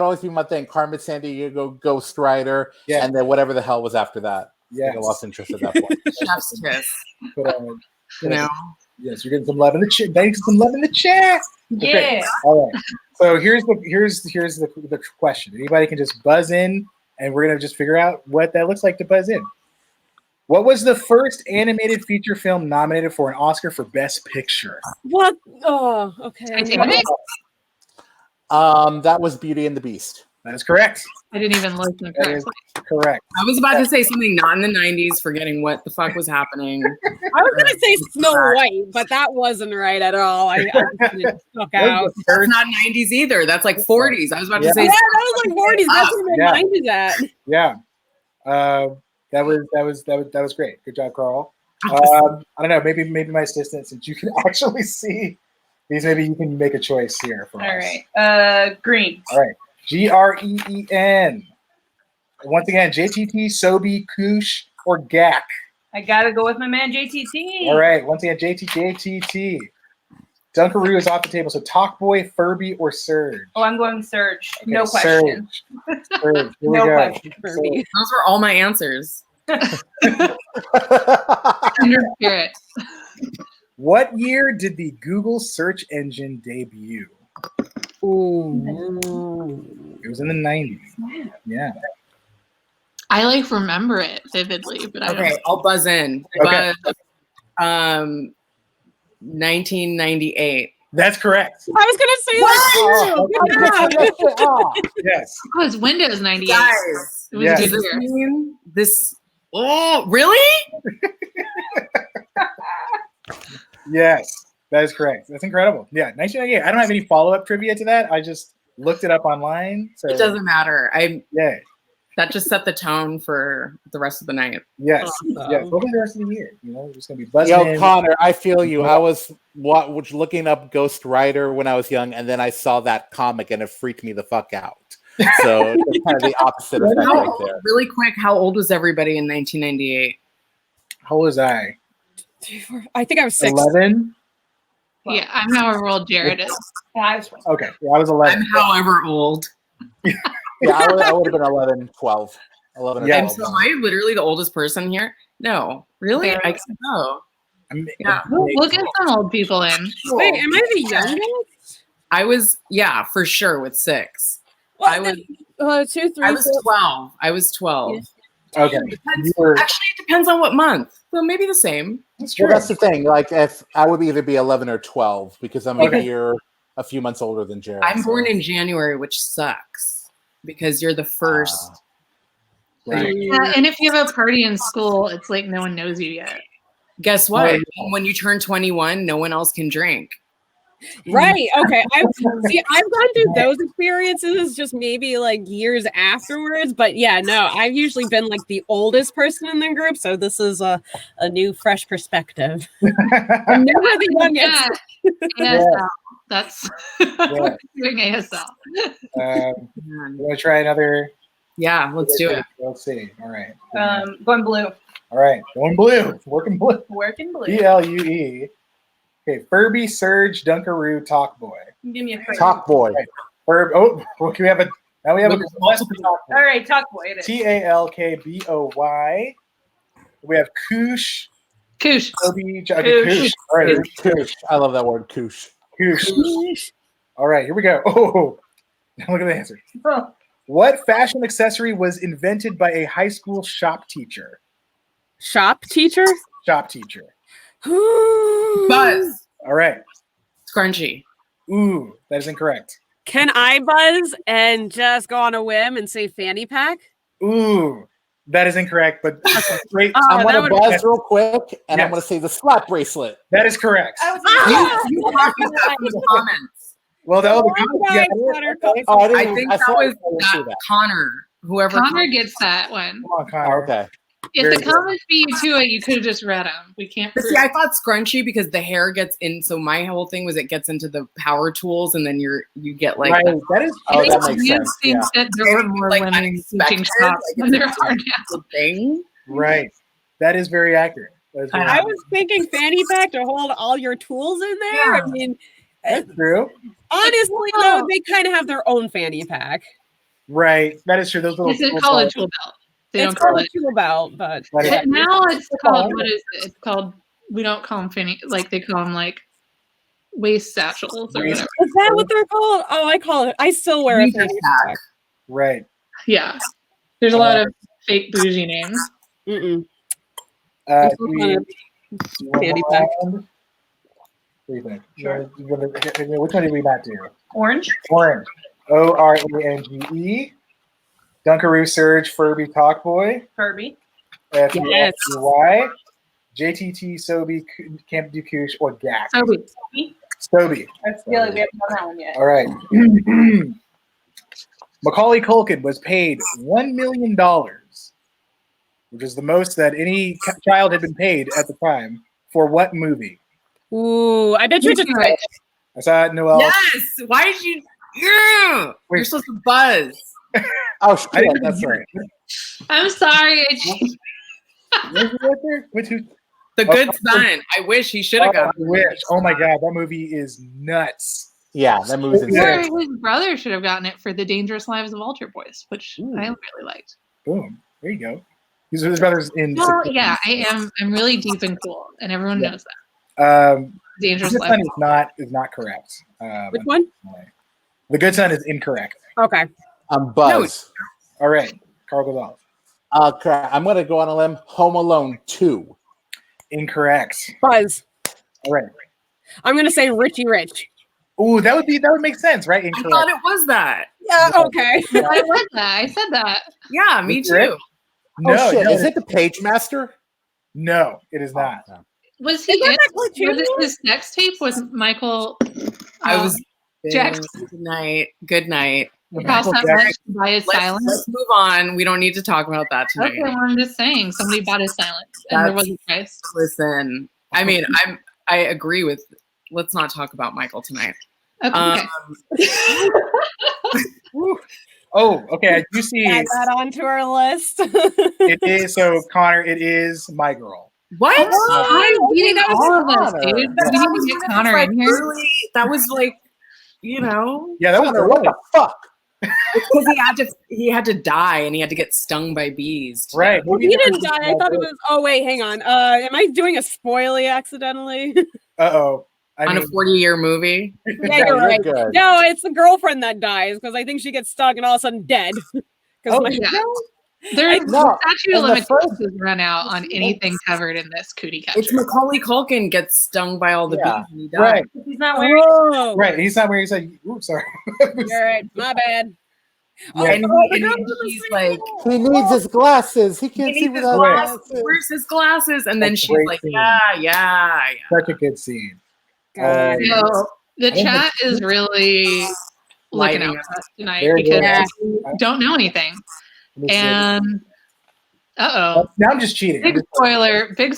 always be my thing. Carmen Sandiego, Ghost Rider, and then whatever the hell was after that. Yeah, I lost interest at that point. Chef's kiss. But, You know? yes, you're getting some love in the chat. Thanks for some love in the chat. Okay. Yeah. All right. So here's the question. Anybody can just buzz in, and we're gonna just figure out what that looks like to buzz in. What was the first animated feature film nominated for an Oscar for Best Picture? What? Oh, okay. Titanic? That was Beauty and the Beast. That is correct. I didn't even listen That is correctly. correct. I was about to say something not in the 90s, forgetting what the fuck was happening. I was gonna say Snow White, but that wasn't right at all. I stuck out. That's not 90s either. That's like 40s. I was about to say Yeah, that was like 40s. That's where my mind is at. Yeah. That was great. Good job, Carl. I don't know. Maybe my assistant, since you can actually see these, maybe you can make a choice here for us. All right. Green. All right. GREEN. Once again, JTT, Sobi, Koosh, or GAC. I gotta go with my man JTT. All right. Once again, JTT. Dunkaroo is off the table. So Talk Boy, Furby, or Surge? Oh, I'm going Surge. Okay, No question. Surge. Here we No go. question. Furby. those were all my answers. Under spirit. What year did the Google search engine debut? Ooh. It was in the 90s. Yeah. I like remember it vividly, but I Okay, don't. I'll buzz in. Okay. Buzz, 1998. That's correct. I was gonna say that. Oh, oh, Yes. Oh, it was Windows 98. Guys, It was Yes. a does good this year. mean this? Oh, really? Yes. That is correct. That's incredible. Yeah, 1998. I don't have any follow-up trivia to that. I just looked it up online. So It doesn't matter. yeah. That just set the tone for the rest of the night. Yes. Awesome. Yes. Hopefully the rest of the year. You know, we're just gonna be buzzing Yo, in. Connor, I feel you. I was looking up Ghost Rider when I was young, and then I saw that comic, and it freaked me the fuck out. So it's kind of the opposite effect right there. Really quick, how old was everybody in 1998? How old was I? I think I was 6. 11? Yeah, I'm however old Jared is. Okay. Yeah, I was 11. I'm however old. Yeah, I would have been 11, 12. 11 or Yeah. 12. So am I literally the oldest person here? No. Really? I guess no. Yeah. We'll get some old people in. Wait, am I the youngest? I was, yeah, for sure with 6. Well, I was 2, 3, I was 4. 12. I was 12. Okay. Depends- You were- Actually, it depends on what month. So maybe the same. That's true. Well, that's the thing. Like, if I would either be 11 or 12 because I'm Okay. a few months older than Jared. I'm born so. in January, which sucks because you're the first. Right. Yeah, and if you have a party in school, it's like no one knows you yet. Guess what? Right. When you turn 21, no one else can drink. Right. Okay. I've gone through those experiences just maybe like years afterwards. But yeah, no, I've usually been like the oldest person in the group. So this is a new, fresh perspective. I'm never the youngest. Yeah, ASL. That's Yeah. doing ASL. You want to try another? Yeah, let's do it. Let's see. All right. Going blue. All right. Going blue. Working blue. Working blue. BLUE. Okay. Furby, Surge, Dunkaroo, Talk Boy. Give me a friend. Talk boy. Furb. Oh, well, we have a. Now we have a Multiple- Talk Boy. All right, talk boy. It is. TALKBOY. We have Koosh. Koosh. Furby. Koosh. Koosh. All right. Koosh. I love that word, koosh. Koosh. All right. Here we go. Oh, now look at the answer. Oh, What fashion accessory was invented by a high school shop teacher? Shop teacher? Shop teacher. Buzz. All right. Scrunchy. Ooh, that is incorrect. Can I buzz and just go on a whim and say fanny pack? Ooh, that is incorrect. But great. I'm that going to would- buzz real quick, and I'm Yes. going to say the slap bracelet. That is correct. I was You talked about that in the comments. Well, that was Guys, Connor, Oh, I didn't. I think I that thought was I didn't see that Connor. Whoever. Connor gets that one. Come on, Connor. Okay. If Very the good. comments beat you to it, you could have just read them. We can't But prove see, I thought scrunchy because the hair gets in. So my whole thing was it gets into the power tools, and then you get like Right. That is. Oh, that I makes used sense. to think Yeah. that there were more Like women teaching unexpected, shops like than it's there a are now. thing. Right. That is very accurate. That is very I was thinking fanny pack to hold all your tools in there. Yeah. I mean, That's true. honestly, though, they kind of have their own fanny pack. Right. That is true. Those little. Is it little called a balls- tool belt? They It's don't call called a it. tool belt, but That is- But now it's called, what is it? It's called, we don't call them fanny, like they call them like waist satchels or Waist- whatever. is that what they're called? Oh, I call it. I still wear a Reader's fanny pack. pack. Right. Yeah. There's a lot of fake bougie names. Mm-mm. Uh, It's do not we- a you want fanny one pack. round? What do you think? Sure. Which one did we not do? orange. Orange. ORANGE. Dunkaroo, Surge, Furby, Talk Boy. Furby. FULBY. JTT, Sobe, Camp Dukush, or GAC. Sobe. Sobe. I feel like we haven't done that one yet. All right. Macaulay Culkin was paid $1 million, which is the most that any child had been paid at the time. For what movie? Ooh, I bet you just Right. I saw it, Noel. Yes. Why did you? Yeah. Wait. You're supposed to buzz. Oh, I shit. didn't That's hear right. I'm sorry. I changed- Where's the answer? Which who? The Good Son. I wish he should have Oh, I got. wish. Oh my god, that movie is nuts. Yeah, that movie's Yeah. insane. Or his brother should have gotten it for The Dangerous Lives of Walter Boys, which Ooh. I really liked. Boom. There you go. His brothers in. Well, yeah, I'm really deep and cool, and everyone Yeah. knows that. Um, Dangerous Good Lives. Son is not correct. which one? The Good Son is incorrect. Okay. Buzz. All right, Carl Gonzalez. Crap. I'm gonna go on a limb. Home Alone 2. Incorrect. Buzz. All right. I'm gonna say Richie Rich. Ooh, that would make sense, right? I Incorrect. thought it was that. Yeah. Okay. I read that. I said that. Yeah, me Richie Rich? too. No, Oh shit! no, Is it the Page Master? No, it is not. Oh, no. Was he Is that in? that cartoon Was it one? his sex tape with Michael? I was Jackson. Good night. Good night. Cross that Jackson. much by his silence. Let's move on. We don't need to talk about that tonight. Okay, well, I'm just saying somebody bought his silence, and there was a price. Listen, I mean, I agree with. Let's not talk about Michael tonight. Okay. Oh, okay. I do see. Add that onto our list. It is so, Connor. It is My Girl. What? I'm beating that was all of us, Connor. dude. We Yeah. need to get Connor in here. Really, that was like, you know, Yeah, that was Connor, what the fuck? because he had to die and he had to get stung by bees. to right. Well, he didn't die. I thought it was. Oh wait, hang on. Am I doing a spoilie accidentally? Uh-oh. On a 40-year movie. Yeah, you're right. Good. No, it's the girlfriend that dies because I think she gets stuck and all of a sudden dead. Oh, My- Yeah. There's No, the statute of in the limitations run out on anything covered in this cootie catcher. It's Macaulay Culkin gets stung by all the Yeah. bees and he dies. Right. He's not wearing. Oh, Right. He's not where he said, ooh, sorry. You're right. My bad. Yeah. And, the he, girl and with the he's sleeve. like, He needs his glasses. He he can't see needs his without glasses. glasses. Where's his glasses? And then That's a she's great like, scene. yeah. Such a good scene. God. So the I don't chat is really looking out Lighting for us tonight They're because good. we don't know anything. Let me see. And uh-oh. Now I'm just cheating. Big spoiler. Here.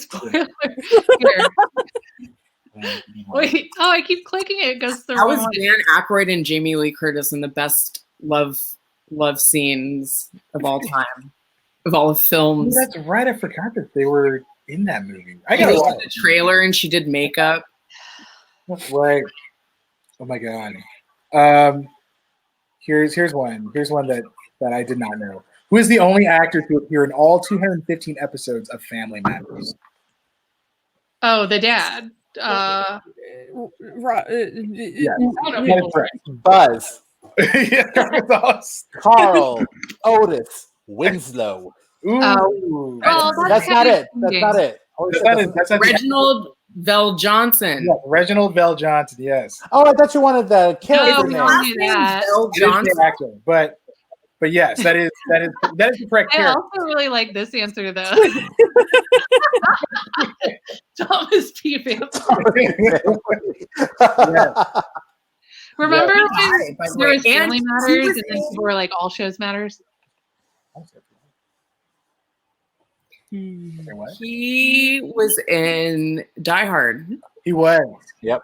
Wait. Oh, I keep clicking it. It goes the That wrong was way. Dan Aykroyd and Jamie Lee Curtis in the best love scenes of all time, of all of Oh, films. that's right. I forgot that they were in that movie. I They gotta did watch the trailer and she did makeup. it. Right. Oh my god. Here's one. Here's one that I did not know. Who is the only actor to appear in all 215 episodes of Family Matters? Oh, the dad. Yes, I don't know. that is correct. Buzz, Yeah, Gonzalez. Carl, Otis, Winslow. Ooh. Well, That's not kinda it. That's cheating. not it. Oh, That's not it. That's not the- Reginald Vell Johnson. Yeah, Reginald Vell Johnson. Yes, Oh, I thought you wanted the character No, we name. don't do that. Vell it is Johnson. the actor, but yes, that is the correct I character. also really like this answer though. Thomas P. Vampire. Yeah. Remember He when died, by the there way. was Family And he Matters was and then people were like, all shows matters? Say what? He was in Die Hard. He was Yep.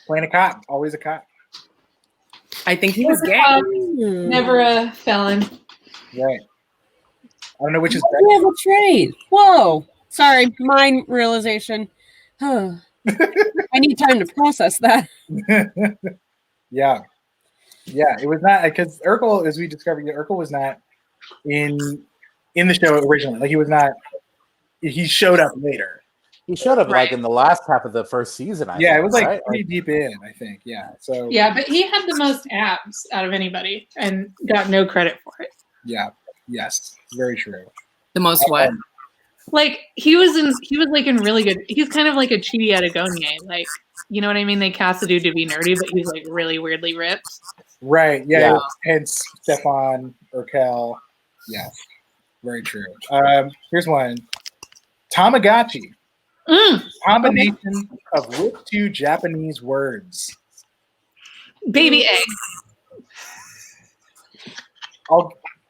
playing a cop, always a cop. I think he was gay. Never a felon. Right. I don't know which is Yeah, that's right. Whoa. Sorry, mine realization. Huh. I need time to process that. better. Yeah. It was not because Urkel, as we discovered, Urkel was not in the show originally. Like he was not. He showed up later. He showed up like in the last half of the first season. I Yeah, think, it was like right? pretty deep in. I think. Yeah. So Yeah, but he had the most abs out of anybody and got no credit for it. yeah. Yes. Very true. The most what? Like he was like in really good. He's kind of like a Chidi Adagonye. Like, you know what I mean? They cast a dude to be nerdy, but he's like really weirdly ripped. Right. Yeah. Yeah. Hence Stefan Urkel. Yes. Very true. Here's one. Tamagotchi. Combination of which two Japanese words? Baby egg.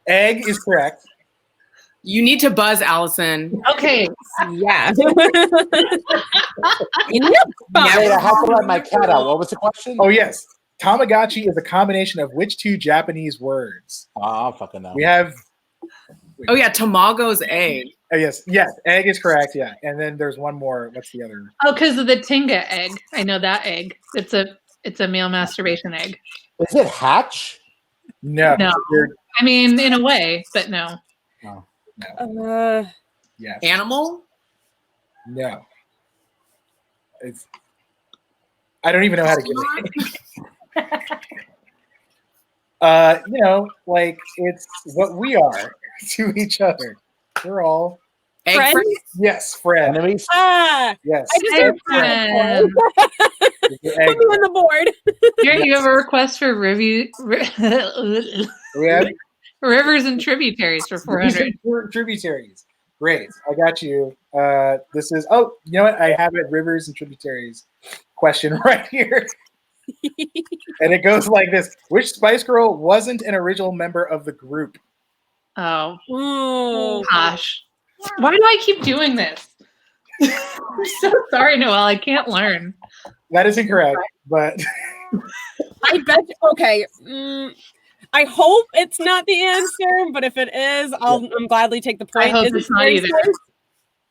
Egg is correct. You need to buzz, Allison. Okay. Yeah. Wait, I have to let my cat out. What was the question? Oh yes. Tamagotchi is a combination of which two Japanese words? Oh, I don't fucking know. We have Oh yeah, Tamago's egg. oh yes. Egg is correct, yeah. And then there's one more. What's the other? Oh, because of the Tinga egg. I know that egg. It's a male masturbation egg. Is it Hatch? No. No. I mean, in a way, but no. Yes. Animal? No. It's I don't even know how to get it. You know, like it's what we are to each other. We're all Egg Friends? friends? yes, friends. Enemies? Ah, Yes. I just Egg heard friend. Put me on the board. You have a request for review We have rivers and tributaries for 400. tributaries. Great, I got you. This is you know what? I have it rivers and tributaries question right here. And it goes like this: which Spice Girl wasn't an original member of the group? Oh Ooh. gosh. Why do I keep doing this? I'm so sorry, Noelle. I can't learn. That is incorrect, but I bet. Okay. I hope it's not the answer, but if it is, I'm gladly take the point. I hope Is it it's not Scary either. Spice?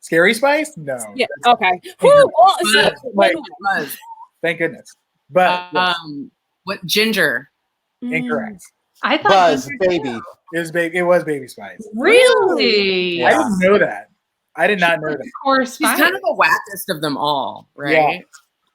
Scary Spice? No. Yeah. Okay. Whew, well, see, Like, Buzz. thank goodness. But yes, What ginger? incorrect. I thought Buzz, Ginger- baby. It was Baby Spice. Really? I didn't know that. I did not know that. Of course, She's kind of the wackest of them all, right?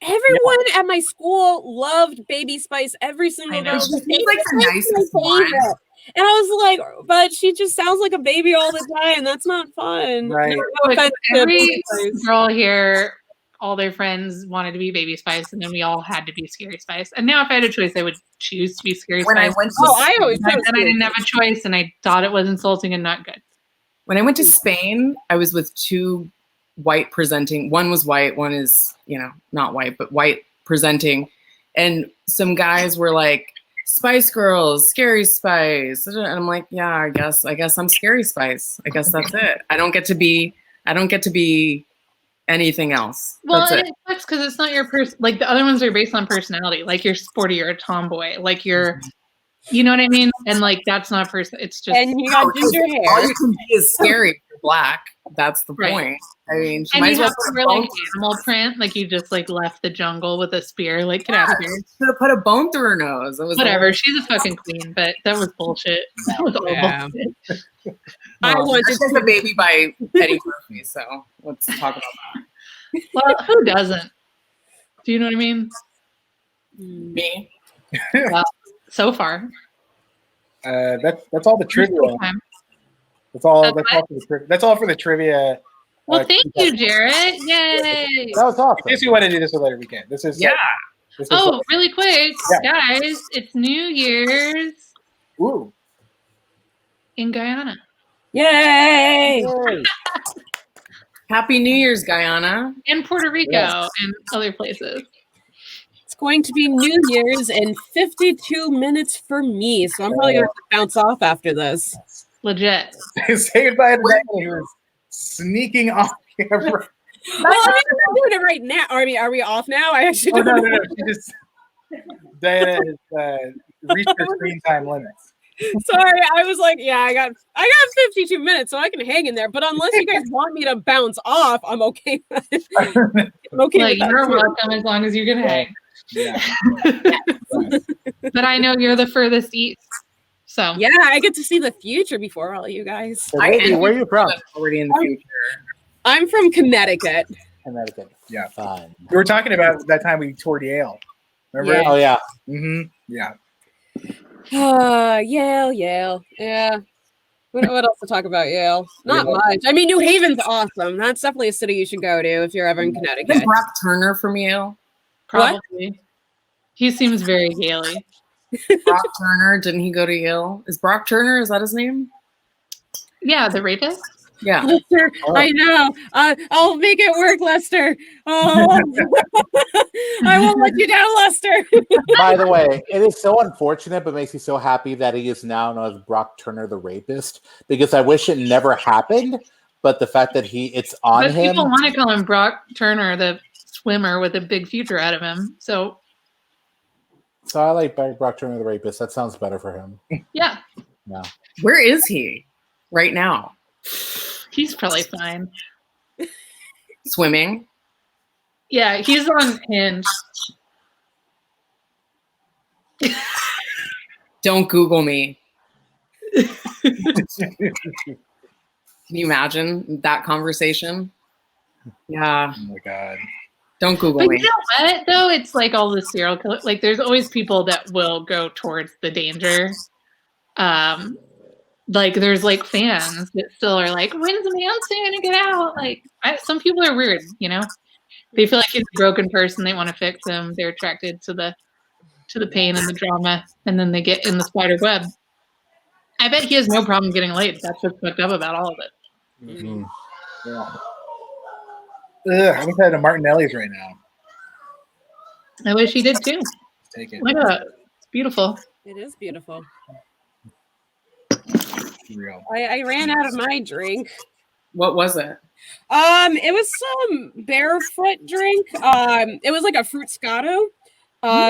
everyone at my school loved Baby Spice. Every single I know. girl. She seems like the It's my nicest one. favorite. And I was like, but she just sounds like a baby all the time. That's not fun. Right. No Like, offense to every Baby Spice. girl here, all their friends wanted to be Baby Spice, and then we all had to be Scary Spice. And now, if I had a choice, I would choose to be Scary When I Spice. went to Oh, I always chose And I didn't have a choice, and I thought it was insulting and not good. When I went to Spain, I was with two white presenting. One was white, one is, not white, but white presenting. And some guys were like, Spice Girls, Scary Spice. And I'm like, yeah, I guess I'm Scary Spice. I guess that's it. I don't get to be anything else. Well, That's and it. it sucks because it's not your person. Like the other ones are based on personality. Like you're sporty or a tomboy. Like you're, you know what I mean? And like that's not person. It's just. And you got ginger All hair. you can be is scary if you're black. That's the Right. point. I mean, she And might you as well have to put wear a like bone animal print, like you just like left the jungle with a spear. Like get out of here. Should have put a bone through her nose. It was Whatever. She's a fucking queen, but that was bullshit. That was all Yeah. bullshit. I wanted That's just a baby by Eddie Murphy. So let's talk about Well, who doesn't? Do you know what I mean? me. So far. That's all the trivia. Time. That's all That's for the trivia. That's all for the trivia. Well, thank you, Jarrett. Yay. That was In awesome. case you want to do this a later weekend. This is this is Oh, really quick, Yeah. guys, it's New Year's ooh. in Guyana. Yay! Yay. Happy New Year's, Guyana. And Puerto Rico Yes. and other places. It's going to be New Year's in 52 minutes for me. So I'm probably going to have to bounce off after this. Legit. Say goodbye to Diana, who is sneaking off camera. Well, I mean, we're doing it right now. Are we off now? I actually Oh, don't no. know. She just Diana has reached her screen time limits. Sorry, I was like, yeah, I got 52 minutes, so I can hang in there. But unless you guys want me to bounce off, I'm okay. I'm okay Like, with that. you're too. welcome as long as you can hang. Yeah. But I know you're the furthest east. So Yeah, I get to see the future before all you guys. So, baby, where are you from? Already in the future. I'm from Connecticut. Connecticut. Yeah. Fun. We were talking about that time we toured Yale. Remember? Yeah. Oh, yeah. Mm-hmm. Yeah. Yale. Yeah. What else to talk about Yale? Not much. I mean, New Haven's awesome. That's definitely a city you should go to if you're ever in Is Connecticut. Brock Turner from Yale? probably. He seems very gaily. Brock Turner, didn't he go to Yale? Is Brock Turner, is that his name? Yeah, the rapist. Yeah. Lester, Oh. I know. I'll make it work, Lester. Oh, I won't let you down, Lester. By the way, it is so unfortunate, but makes me so happy that he is now known as Brock Turner the rapist, because I wish it never happened. But the fact that it's on But him. people want to call him Brock Turner, the swimmer with a big future out of him. So So I like Brock Turner the rapist. That sounds better for him. yeah, Yeah. Where is he right now? he's probably fine. Swimming? Yeah, he's on Hinge. Don't Google me. Can you imagine that conversation? Yeah. Oh my god. Don't Google But me. you know what, though? It's like all the serial killers. Like, there's always people that will go towards the danger. Like, there's like fans that still are like, when's Manson gonna get out? Like, some people are weird, you know? They feel like he's a broken person. They want to fix him. They're attracted to the pain and the drama, and then they get in the spider web. I bet he has no problem getting laid. That's what's fucked up about all of it. Mm-hmm. Yeah. Ugh, I'm excited to Martinelli's right now. I wish he did too. Take it. Look at that. It's beautiful. It is beautiful. Real. I ran out of my drink. What was it? It was some barefoot drink. It was like a fruit scotto,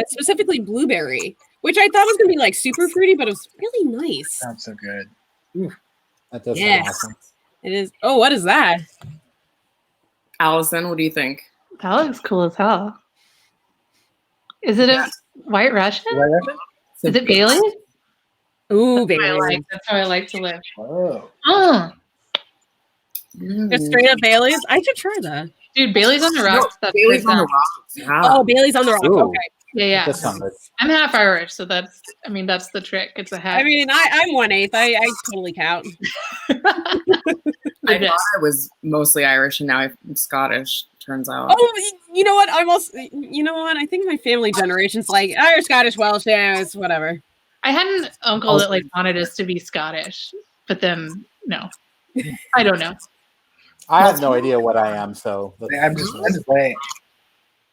specifically blueberry, which I thought was gonna be like super fruity, but it was really nice. Sounds so good. That does Yes. sound awesome. It is. Oh, what is that? Allison, what do you think? That looks cool as hell. Is it a White Russian? Is it Bailey? Ooh, That's how I Bailey's. like. That's how I like to live. Oh. Oh, Just straight up Bailey's. I should try that. dude, Bailey's on the rocks. That's Bailey's great on the stuff. rocks. Yeah. Oh, Bailey's on the rock. Ooh. Okay. Yeah, That sounds good. I'm half Irish, so that's the trick. It's a hat. I mean, I'm 1/8. I totally count. I thought I was mostly Irish, and now I'm Scottish. Turns out. Oh, you know what? I'm also. You know what? I think my family generation's like Irish, Scottish, Welsh. Yeah, it's whatever. I had an uncle that like wanted us to be Scottish, but then no, I don't know. I have no idea what I am, so I'm just waiting.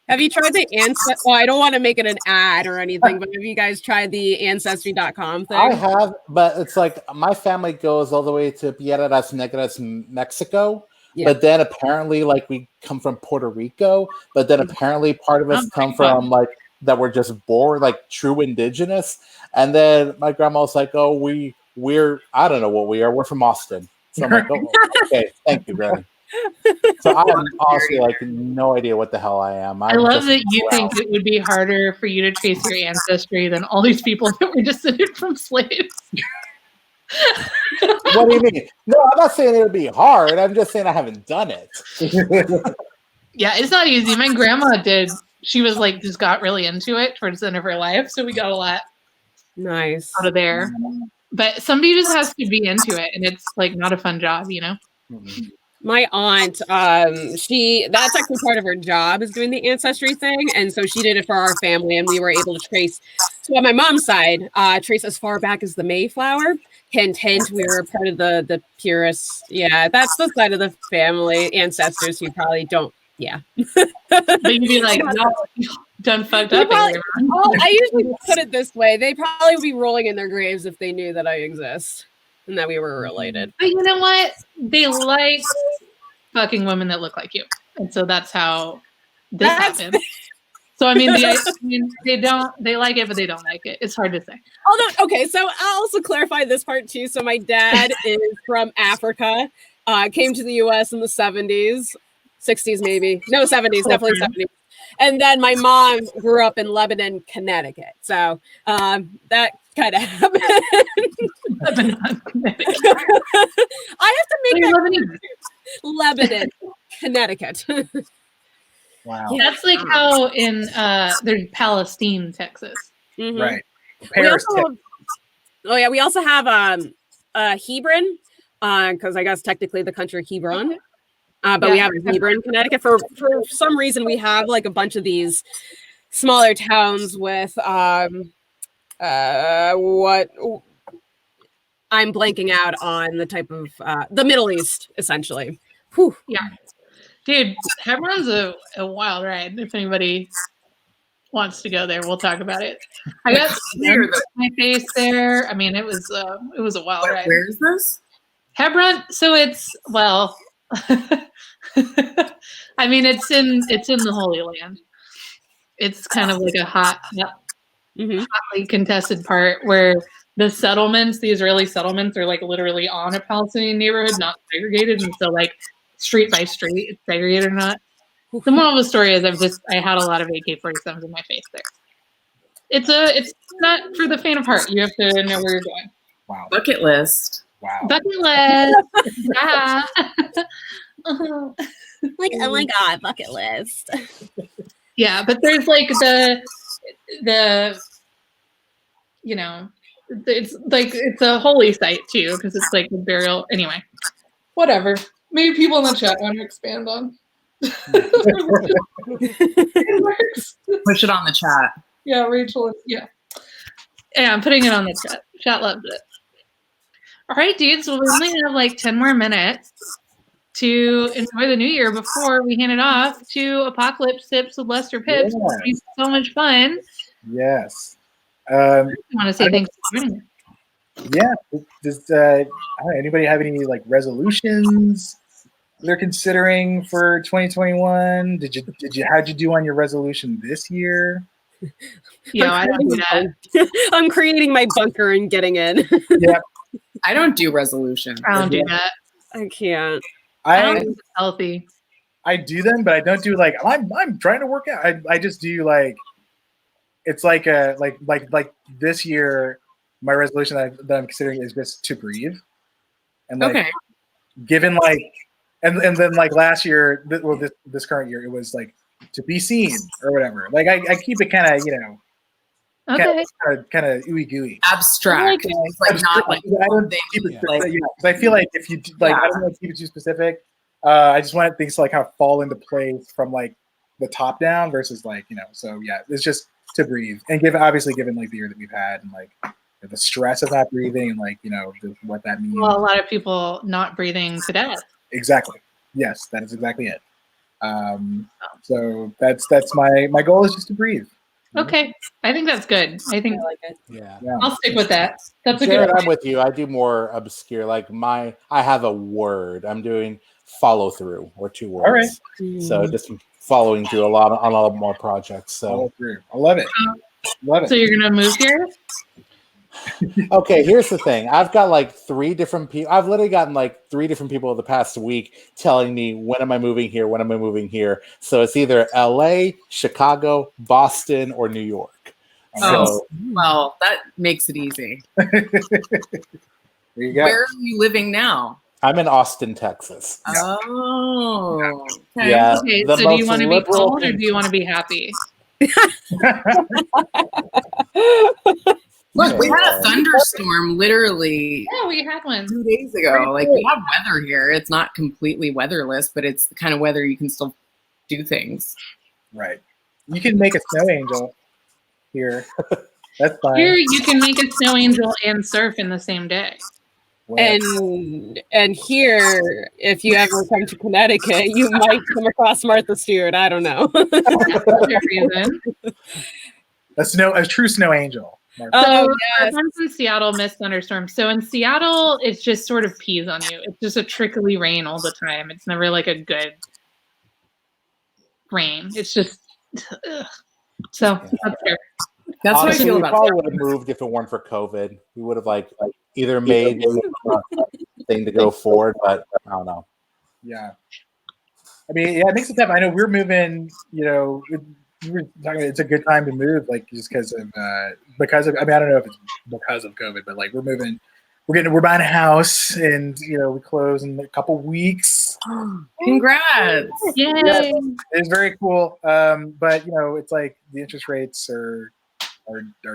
Have you tried the Ancestry? Well, I don't want to make it an ad or anything, but have you guys tried the Ancestry.com thing? I have, but it's like my family goes all the way to Piedras Negras, Mexico. Yeah. But then apparently, like, we come from Puerto Rico. But then apparently, part of us come from like that we're just born like true indigenous. And then my grandma was like, "Oh, we're I don't know what we are. We're from Austin." So I'm like, "Oh, okay, thank you, Granny." So I have honestly like no idea what the hell I am. I love that you think it would be harder for you to trace your ancestry than all these people that were descended from slaves. What do you mean? No, I'm not saying it would be hard. I'm just saying I haven't done it. Yeah, it's not easy. My grandma did. She was like just got really into it towards the end of her life, so we got a lot Nice. out of there. But somebody just has to be into it, and it's like not a fun job, you know. Mm-hmm. My aunt, that's actually part of her job is doing the ancestry thing. And so she did it for our family and we were able to trace. So on my mom's side, trace as far back as the Mayflower. Hint, hint, we were part of the purists. Yeah, that's the side of the family ancestors who probably don't. Yeah. But you'd be like, no, done fucked up. I usually put it this way. They probably would be rolling in their graves if they knew that I exist and that we were related. But you know what? They like fucking women that look like you. And so that's how this happened. So I mean, they like it, but they don't like it. It's hard to say. Although, okay, so I'll also clarify this part too. So my dad is from Africa, came to the US in the 70s, 60s maybe. No, 70s, definitely 70s. And then my mom grew up in Lebanon, Connecticut. So that kind of happened. Lebanon, Connecticut. I have to make that Lebanon, Connecticut. Wow. Yeah, that's like how in there's Palestine, Texas. Mm-hmm. Right. Paris. We also have Hebron, because I guess technically the country Hebron. But we have Hebron, Connecticut. For some reason, we have like a bunch of these smaller towns with what I'm blanking out on the type of the Middle East, essentially. Whew. Yeah. Dude, Hebron's a wild ride. If anybody wants to go there, we'll talk about it. I got my face there. I mean, it was a wild ride. Where is this? Hebron. So it's I mean, it's in the Holy Land. It's kind of like a hotly contested part where the settlements, the Israeli settlements, are like literally on a Palestinian neighborhood, not segregated, and so like street by street, it's segregated or not. The moral of the story is I had a lot of AK-47s in my face there. It's not for the faint of heart. You have to know where you're going. Wow. Bucket list. Wow. Bucket list. Yeah. Like, oh my god, bucket list. Yeah, but there's like the you know, it's like it's a holy site too because it's like the burial. Anyway, whatever. Maybe people in the chat want to expand on. It works. Push it on the chat. Yeah, Rachel. Yeah, I'm putting it on the chat. Chat loved it. All right, dudes. Well, we only have like 10 more minutes to enjoy the new year before we hand it off to Apocalypse Sips with Lester Pips. Yeah. It's been so much fun. Yes. I want to say thanks for joining. Yeah. Does anybody have any like resolutions they're considering for 2021? How'd you do on your resolution this year? Yeah, I don't do that. I'm creating my bunker and getting in. Yeah. I don't do resolutions. I don't do that. I can't. I don't think it's healthy. I do them, but I don't do like I'm trying to work out. I just do like it's like a like this year. My resolution that I'm considering is just to breathe, and like Okay. given like and then like last year, well this current year, it was like to be seen or whatever. Like I keep it kind of Okay. kind of ooey gooey. Abstract. It's like not like I don't keep it specific, because I feel like if you like I don't want to keep it too specific. I just want things to like kind of fall into place from like the top down versus like So yeah, it's just to breathe and given like the year that we've had and like the stress of not breathing and like what that means. Well, a lot of people not breathing to death. Exactly. Yes, that is exactly it. So that's my goal is just to breathe. Okay, I think that's good. I think I like it. Yeah. I'll stick with that. That's a Jared, good. I'm with you. I do more obscure. Like I have a word. I'm doing follow through or 2 words. All right. So just following through on a lot more projects. So Follow through. I love it. Love it. So you're gonna move here? okay, here's the thing. I've got like 3 different people. I've literally gotten like 3 different people the past week telling me when am I moving here? When am I moving here? So it's either LA, Chicago, Boston, or New York. Oh, well, that makes it easy. There you go. Where are you living now? I'm in Austin, Texas. Oh, okay. Yeah. Okay, the so do you most want to be liberal cold or do you want to be happy? Look, we had a thunderstorm literally Yeah, we had one. 2 days ago. Like we have weather here. It's not completely weatherless, but it's the kind of weather you can still do things. Right. You can make a snow angel here. That's fine. Here you can make a snow angel and surf in the same day. And here, if you ever come to Connecticut, you might come across Martha Stewart. I don't know. That's a reason. a true snow angel. Martha. Oh, So yes. our friends in Seattle miss thunderstorms. So in Seattle, it's just sort of peas on you. It's just a trickly rain all the time. It's never like a good rain. It's just so that's fair. That's Honestly, what I feel we about probably it. would have moved if it weren't for COVID. We would have like either made a thing to go forward, but I don't know. Yeah. I mean, yeah, it makes it tough. I know we're moving, we were talking about it's a good time to move, like just because of I mean, I don't know if it's because of COVID, but like we're moving, we're buying a house and we close in a couple weeks. Congrats. Yay! Yeah, it's very cool. But it's like the interest rates are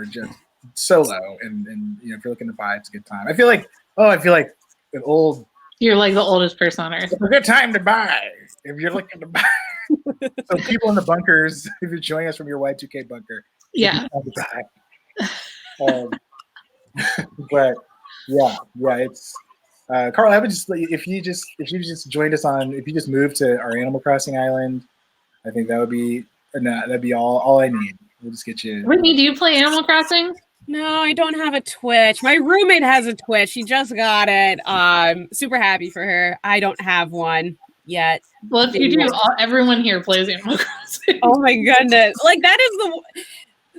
just so low, and if you're looking to buy, it's a good time. I feel like an old. You're like the oldest person on earth. It's a good time to buy if you're looking to buy. So people in the bunkers, if you're joining us from your Y2K bunker, Yeah. But yeah, it's Carl. I would just if you just joined us if you just moved to our Animal Crossing island, I think that'd be all I need. We'll just get you. Whitney, do you play Animal Crossing? No, I don't have a Twitch. My roommate has a Twitch. She just got it. Super happy for her. I don't have one yet. Well, if you do, everyone here plays Animal Crossing. Oh my goodness. Like that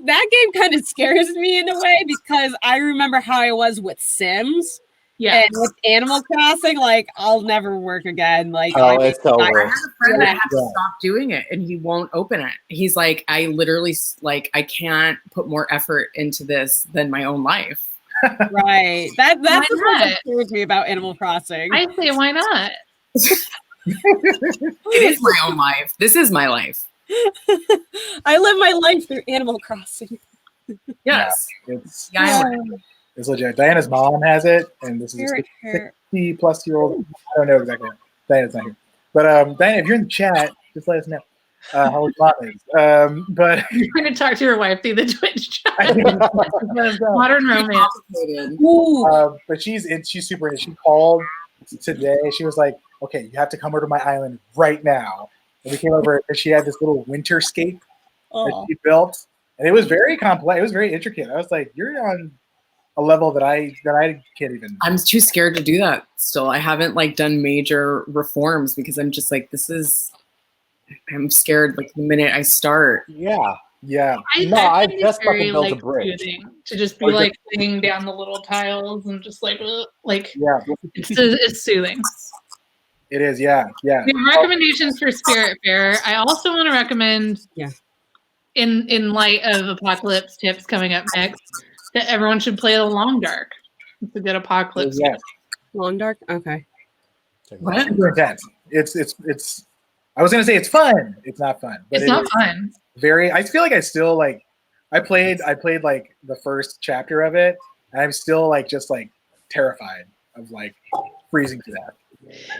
game kind of scares me in a way because I remember how I was with Sims. Yeah. And with Animal Crossing, like I'll never work again. Like it's I over. had a friend that had to stop doing it and he won't open it. He's like, I literally I can't put more effort into this than my own life. Right. That's Why what not? scares me about Animal Crossing. I say, why not? It is my own life. This is my life. I live my life through Animal Crossing. Yes. It's The island. it's legit. Diana's mom has it, and this is a 60-plus-year-old. I don't know exactly. Diana's not here, but Diana, if you're in the chat, just let us know how old mom is. But You're going to talk to your wife through the Twitch chat. I think Modern romance. but she's super into. She called today. She was like, "Okay, you have to come over to my island right now." And we came over, and she had this little winterscape that she built, and it was very complex. It was very intricate. I was like, "You're on a level that I can't even." I'm too scared to do that still. I haven't like done major reforms because I'm just like, I'm scared like the minute I start. Yeah. I I just very, fucking built a like, bridge. soothing to just be like laying down the little tiles and just like Yeah, it's soothing. it is. Yeah. We have recommendations for Spirit Fair. I also want to recommend, in light of Apocalypse tips coming up next, that everyone should play The Long Dark. It's a good Apocalypse. Yes. Long Dark? Okay. What? Super intense. It's. I was gonna say it's fun. It's not fun. But It's not fun. I feel like I still like. I played like the first chapter of it, and I'm still like just like terrified of like freezing to death.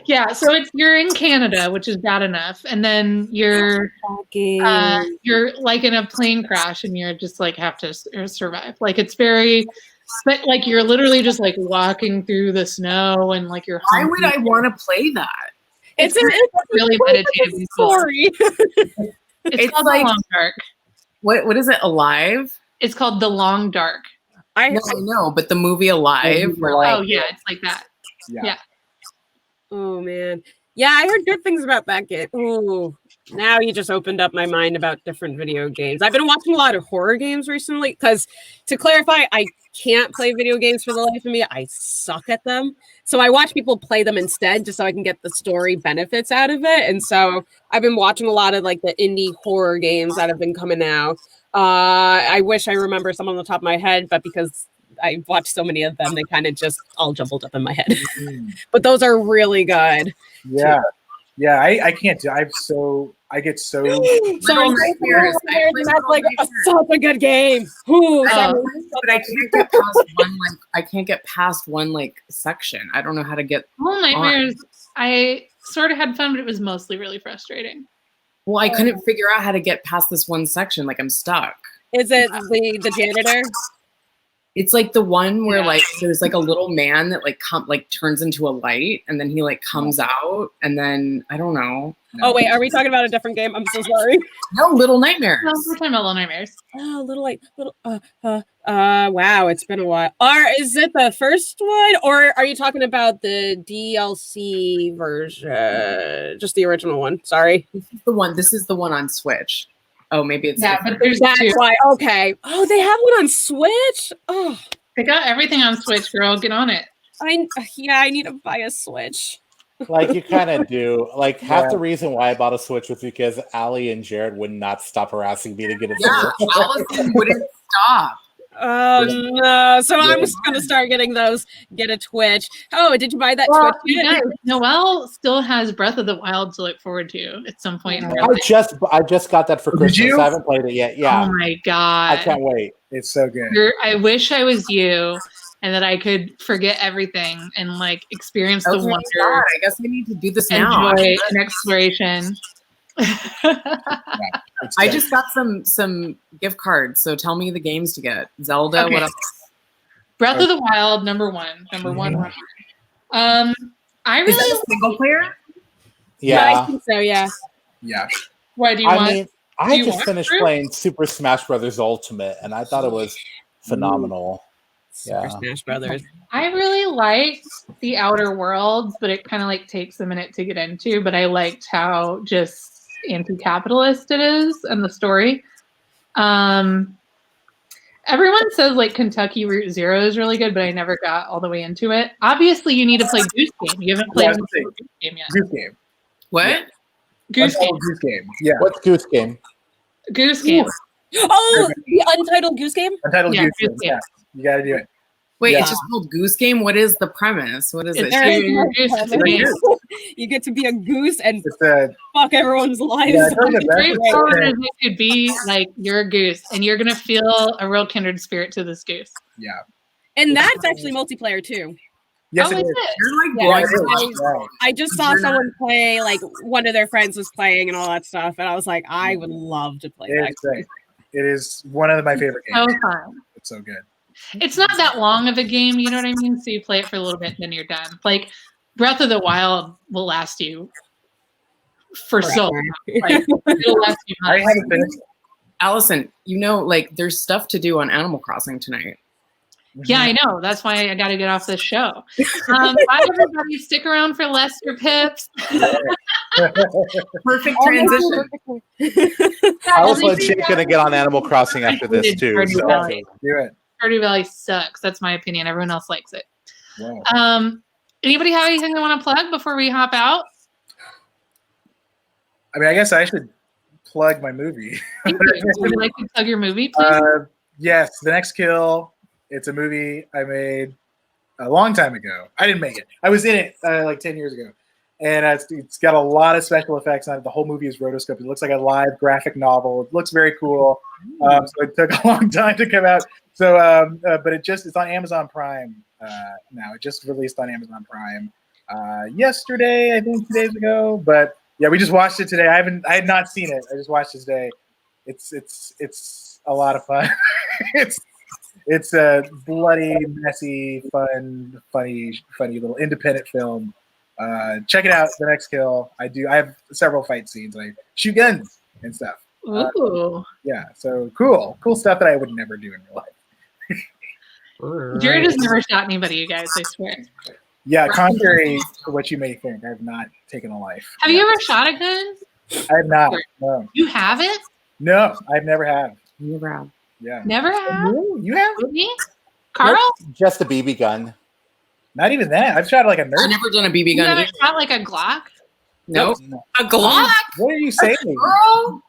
Yeah, so you're in Canada, which is bad enough, and then you're like in a plane crash, and you're just like have to survive. Like it's very, but like you're literally just like walking through the snow, and like you're. Why would I want to play that? It's really meditative story. It's called like, The Long Dark. What is it? Alive? It's called The Long Dark. I know, but the movie Alive. Oh yeah, it's like that. Yeah. Oh man. Yeah, I heard good things about that game. Oh, now you just opened up my mind about different video games. I've been watching a lot of horror games recently because, to clarify, I can't play video games for the life of me. I suck at them. So I watch people play them instead just so I can get the story benefits out of it. And so I've been watching a lot of like the indie horror games that have been coming out. I wish I remember some on the top of my head, but because I watched so many of them, they kind of just all jumbled up in my head. But those are really good. Yeah. Yeah, I can't do. I get so. Sorry, Nightmares. that's like such a good game. But I can't get past one. Like I can't get past one like section. I don't know how to get. Little Nightmares. I sort of had fun, but it was mostly really frustrating. Well, I couldn't figure out how to get past this one section. Like I'm stuck. Is it the janitor? It's like the one where like there's like a little man that like turns into a light, and then he like comes out, and then I don't know. Oh wait, are we talking about a different game? I'm so sorry. No, Little Nightmares. No, we're talking about Little Nightmares. Oh, wow, it's been a while. Is it the first one, or are you talking about the DLC version? Just the original one. Sorry. This is the one on Switch. Oh, maybe it's but there's that's two. why. Okay. Oh, they have one on Switch. Oh, they got everything on Switch, girl. Get on it. I need to buy a Switch. Like you kind of do. Like half the reason why I bought a Switch was because Allie and Jared would not stop harassing me to get a Switch. Allison wouldn't stop. Oh no! So I'm just gonna start getting those. Get a Twitch. Oh, did you buy that Twitch? Yeah, Noelle still has Breath of the Wild to look forward to at some point. I just got that for Christmas. I haven't played it yet. Yeah. Oh my god! I can't wait. It's so good. I wish I was you, and that I could forget everything and like experience the wonder. God, I guess I need to do this now. Enjoy an exploration. I just got some gift cards, so tell me the games to get. Zelda, Okay. what else? Breath of the Wild, number one. I really Is that a single player? Yeah, I think so. Yeah. Yeah. Why do you want? Mean, I just finished playing Super Smash Brothers Ultimate, and I thought it was phenomenal. Super Smash Brothers. I really liked the Outer Worlds, but it kind of like takes a minute to get into. But I liked how just anti-capitalist it is and the story. Everyone says like Kentucky Route Zero is really good, but I never got all the way into it. Obviously, you need to play Goose Game. You haven't played Goose Game yet. Goose Game. What? Yeah. Goose Game. Goose Game. Yeah. What's Goose Game? Goose Game. Oh, the Untitled Goose Game? Untitled Yeah, Goose Game. Goose Game. Yeah. You got to do it. Wait, Yeah. it's just called Goose Game? What is the premise? What is it? Goose Game. You get to be a goose and It's a fuck everyone's lives. yeah, I heard the best Straightforward is- as it could be, like you're a goose, and you're gonna feel a real kindred spirit to this goose. yeah. And that's actually multiplayer too. Yes, Oh, it is is. it? You're like Yeah, blowing it is. my mind. Right. I just saw someone play, like one of their friends was playing and all that stuff, and I was like, I would love to play It that. is great. It is one of my favorite So games. fun. It's so good. It's not that long of a game, you know what I mean? So you play it for a little bit, and then you're done. Like Breath of the Wild will last you for so long. Like, it'll last you I months. haven't finished. Allison, you know, like there's stuff to do on Animal Crossing tonight. Yeah, I know. That's why I got to get off this show. Bye, everybody. Stick around for Lester Pips. Perfect transition. I was legit gonna get on Animal Crossing after this too. Stardew So. Valley. Do it. Stardew Valley sucks. That's my opinion. Everyone else likes it. Wow. Anybody have anything they want to plug before we hop out? I mean, I guess I should plug my movie. Thank you. Would you like to plug your movie, please? Yes, The Next Kill. It's a movie I made a long time ago. I didn't make it. I was in it like 10 years ago. And it's got a lot of special effects on it. The whole movie is rotoscoped. It looks like a live graphic novel. It looks very cool. So it took a long time to come out. So, but it's on Amazon Prime now. It just released on Amazon Prime yesterday, I think 2 days ago. But yeah, we just watched it today. I had not seen it. I just watched it today. It's a lot of fun. It's a bloody, messy, fun, funny little independent film. Check it out. The Next Kill. I have several fight scenes. I shoot guns and stuff. Ooh. Yeah. So cool stuff that I would never do in real life. Jared has never shot anybody, you guys, I swear. Yeah. Contrary to what you may think, I have not taken a life. Have you ever shot a gun? I have not. No. You haven't? No, I've never have. Never have. Yeah. Never have? You have? Me? Carl? Just a BB gun. Not even that. I've shot like a I've nerd. never done a BB You gun. never either. shot like a Glock? Nope. No. A Glock? What are you saying? Girl,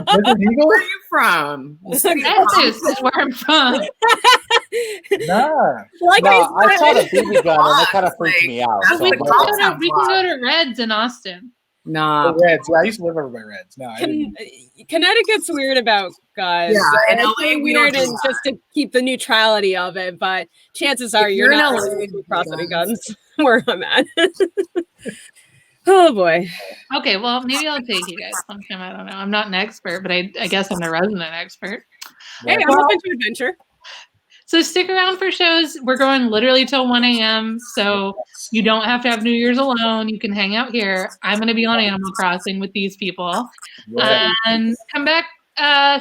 Desert Eagle? where are you from? Texas is where I'm from. Nah. Like No, I shot a said, BB gun and it kind of freaked me out. That's So like I'm We like, Glock. can go to Reds in Austin. Nah. The Reds. Yeah, I used to live over by Reds. No, I didn't. Connecticut's weird about guys. Yeah, in It's LA, we don't weird do and that. just to keep the neutrality of it, but chances are you're you're in not LA, really across any guns where I'm at. Oh boy. Okay, well, maybe I'll take you guys sometime. I don't know. I'm not an expert, but I guess I'm a resident expert. Hey, I'm open to adventure. So stick around for shows. We're going literally till 1 a.m. So you don't have to have New Year's alone. You can hang out here. I'm going to be on Animal Crossing with these people. Yeah. And come back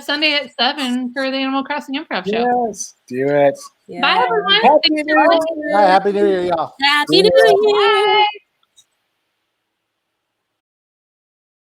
Sunday at 7 for the Animal Crossing Improv Show. Yes. Do it. Yeah. Bye, everyone. Happy Thanks New for Year. listening. Hi, Happy New Year, y'all. Happy New Year. Bye.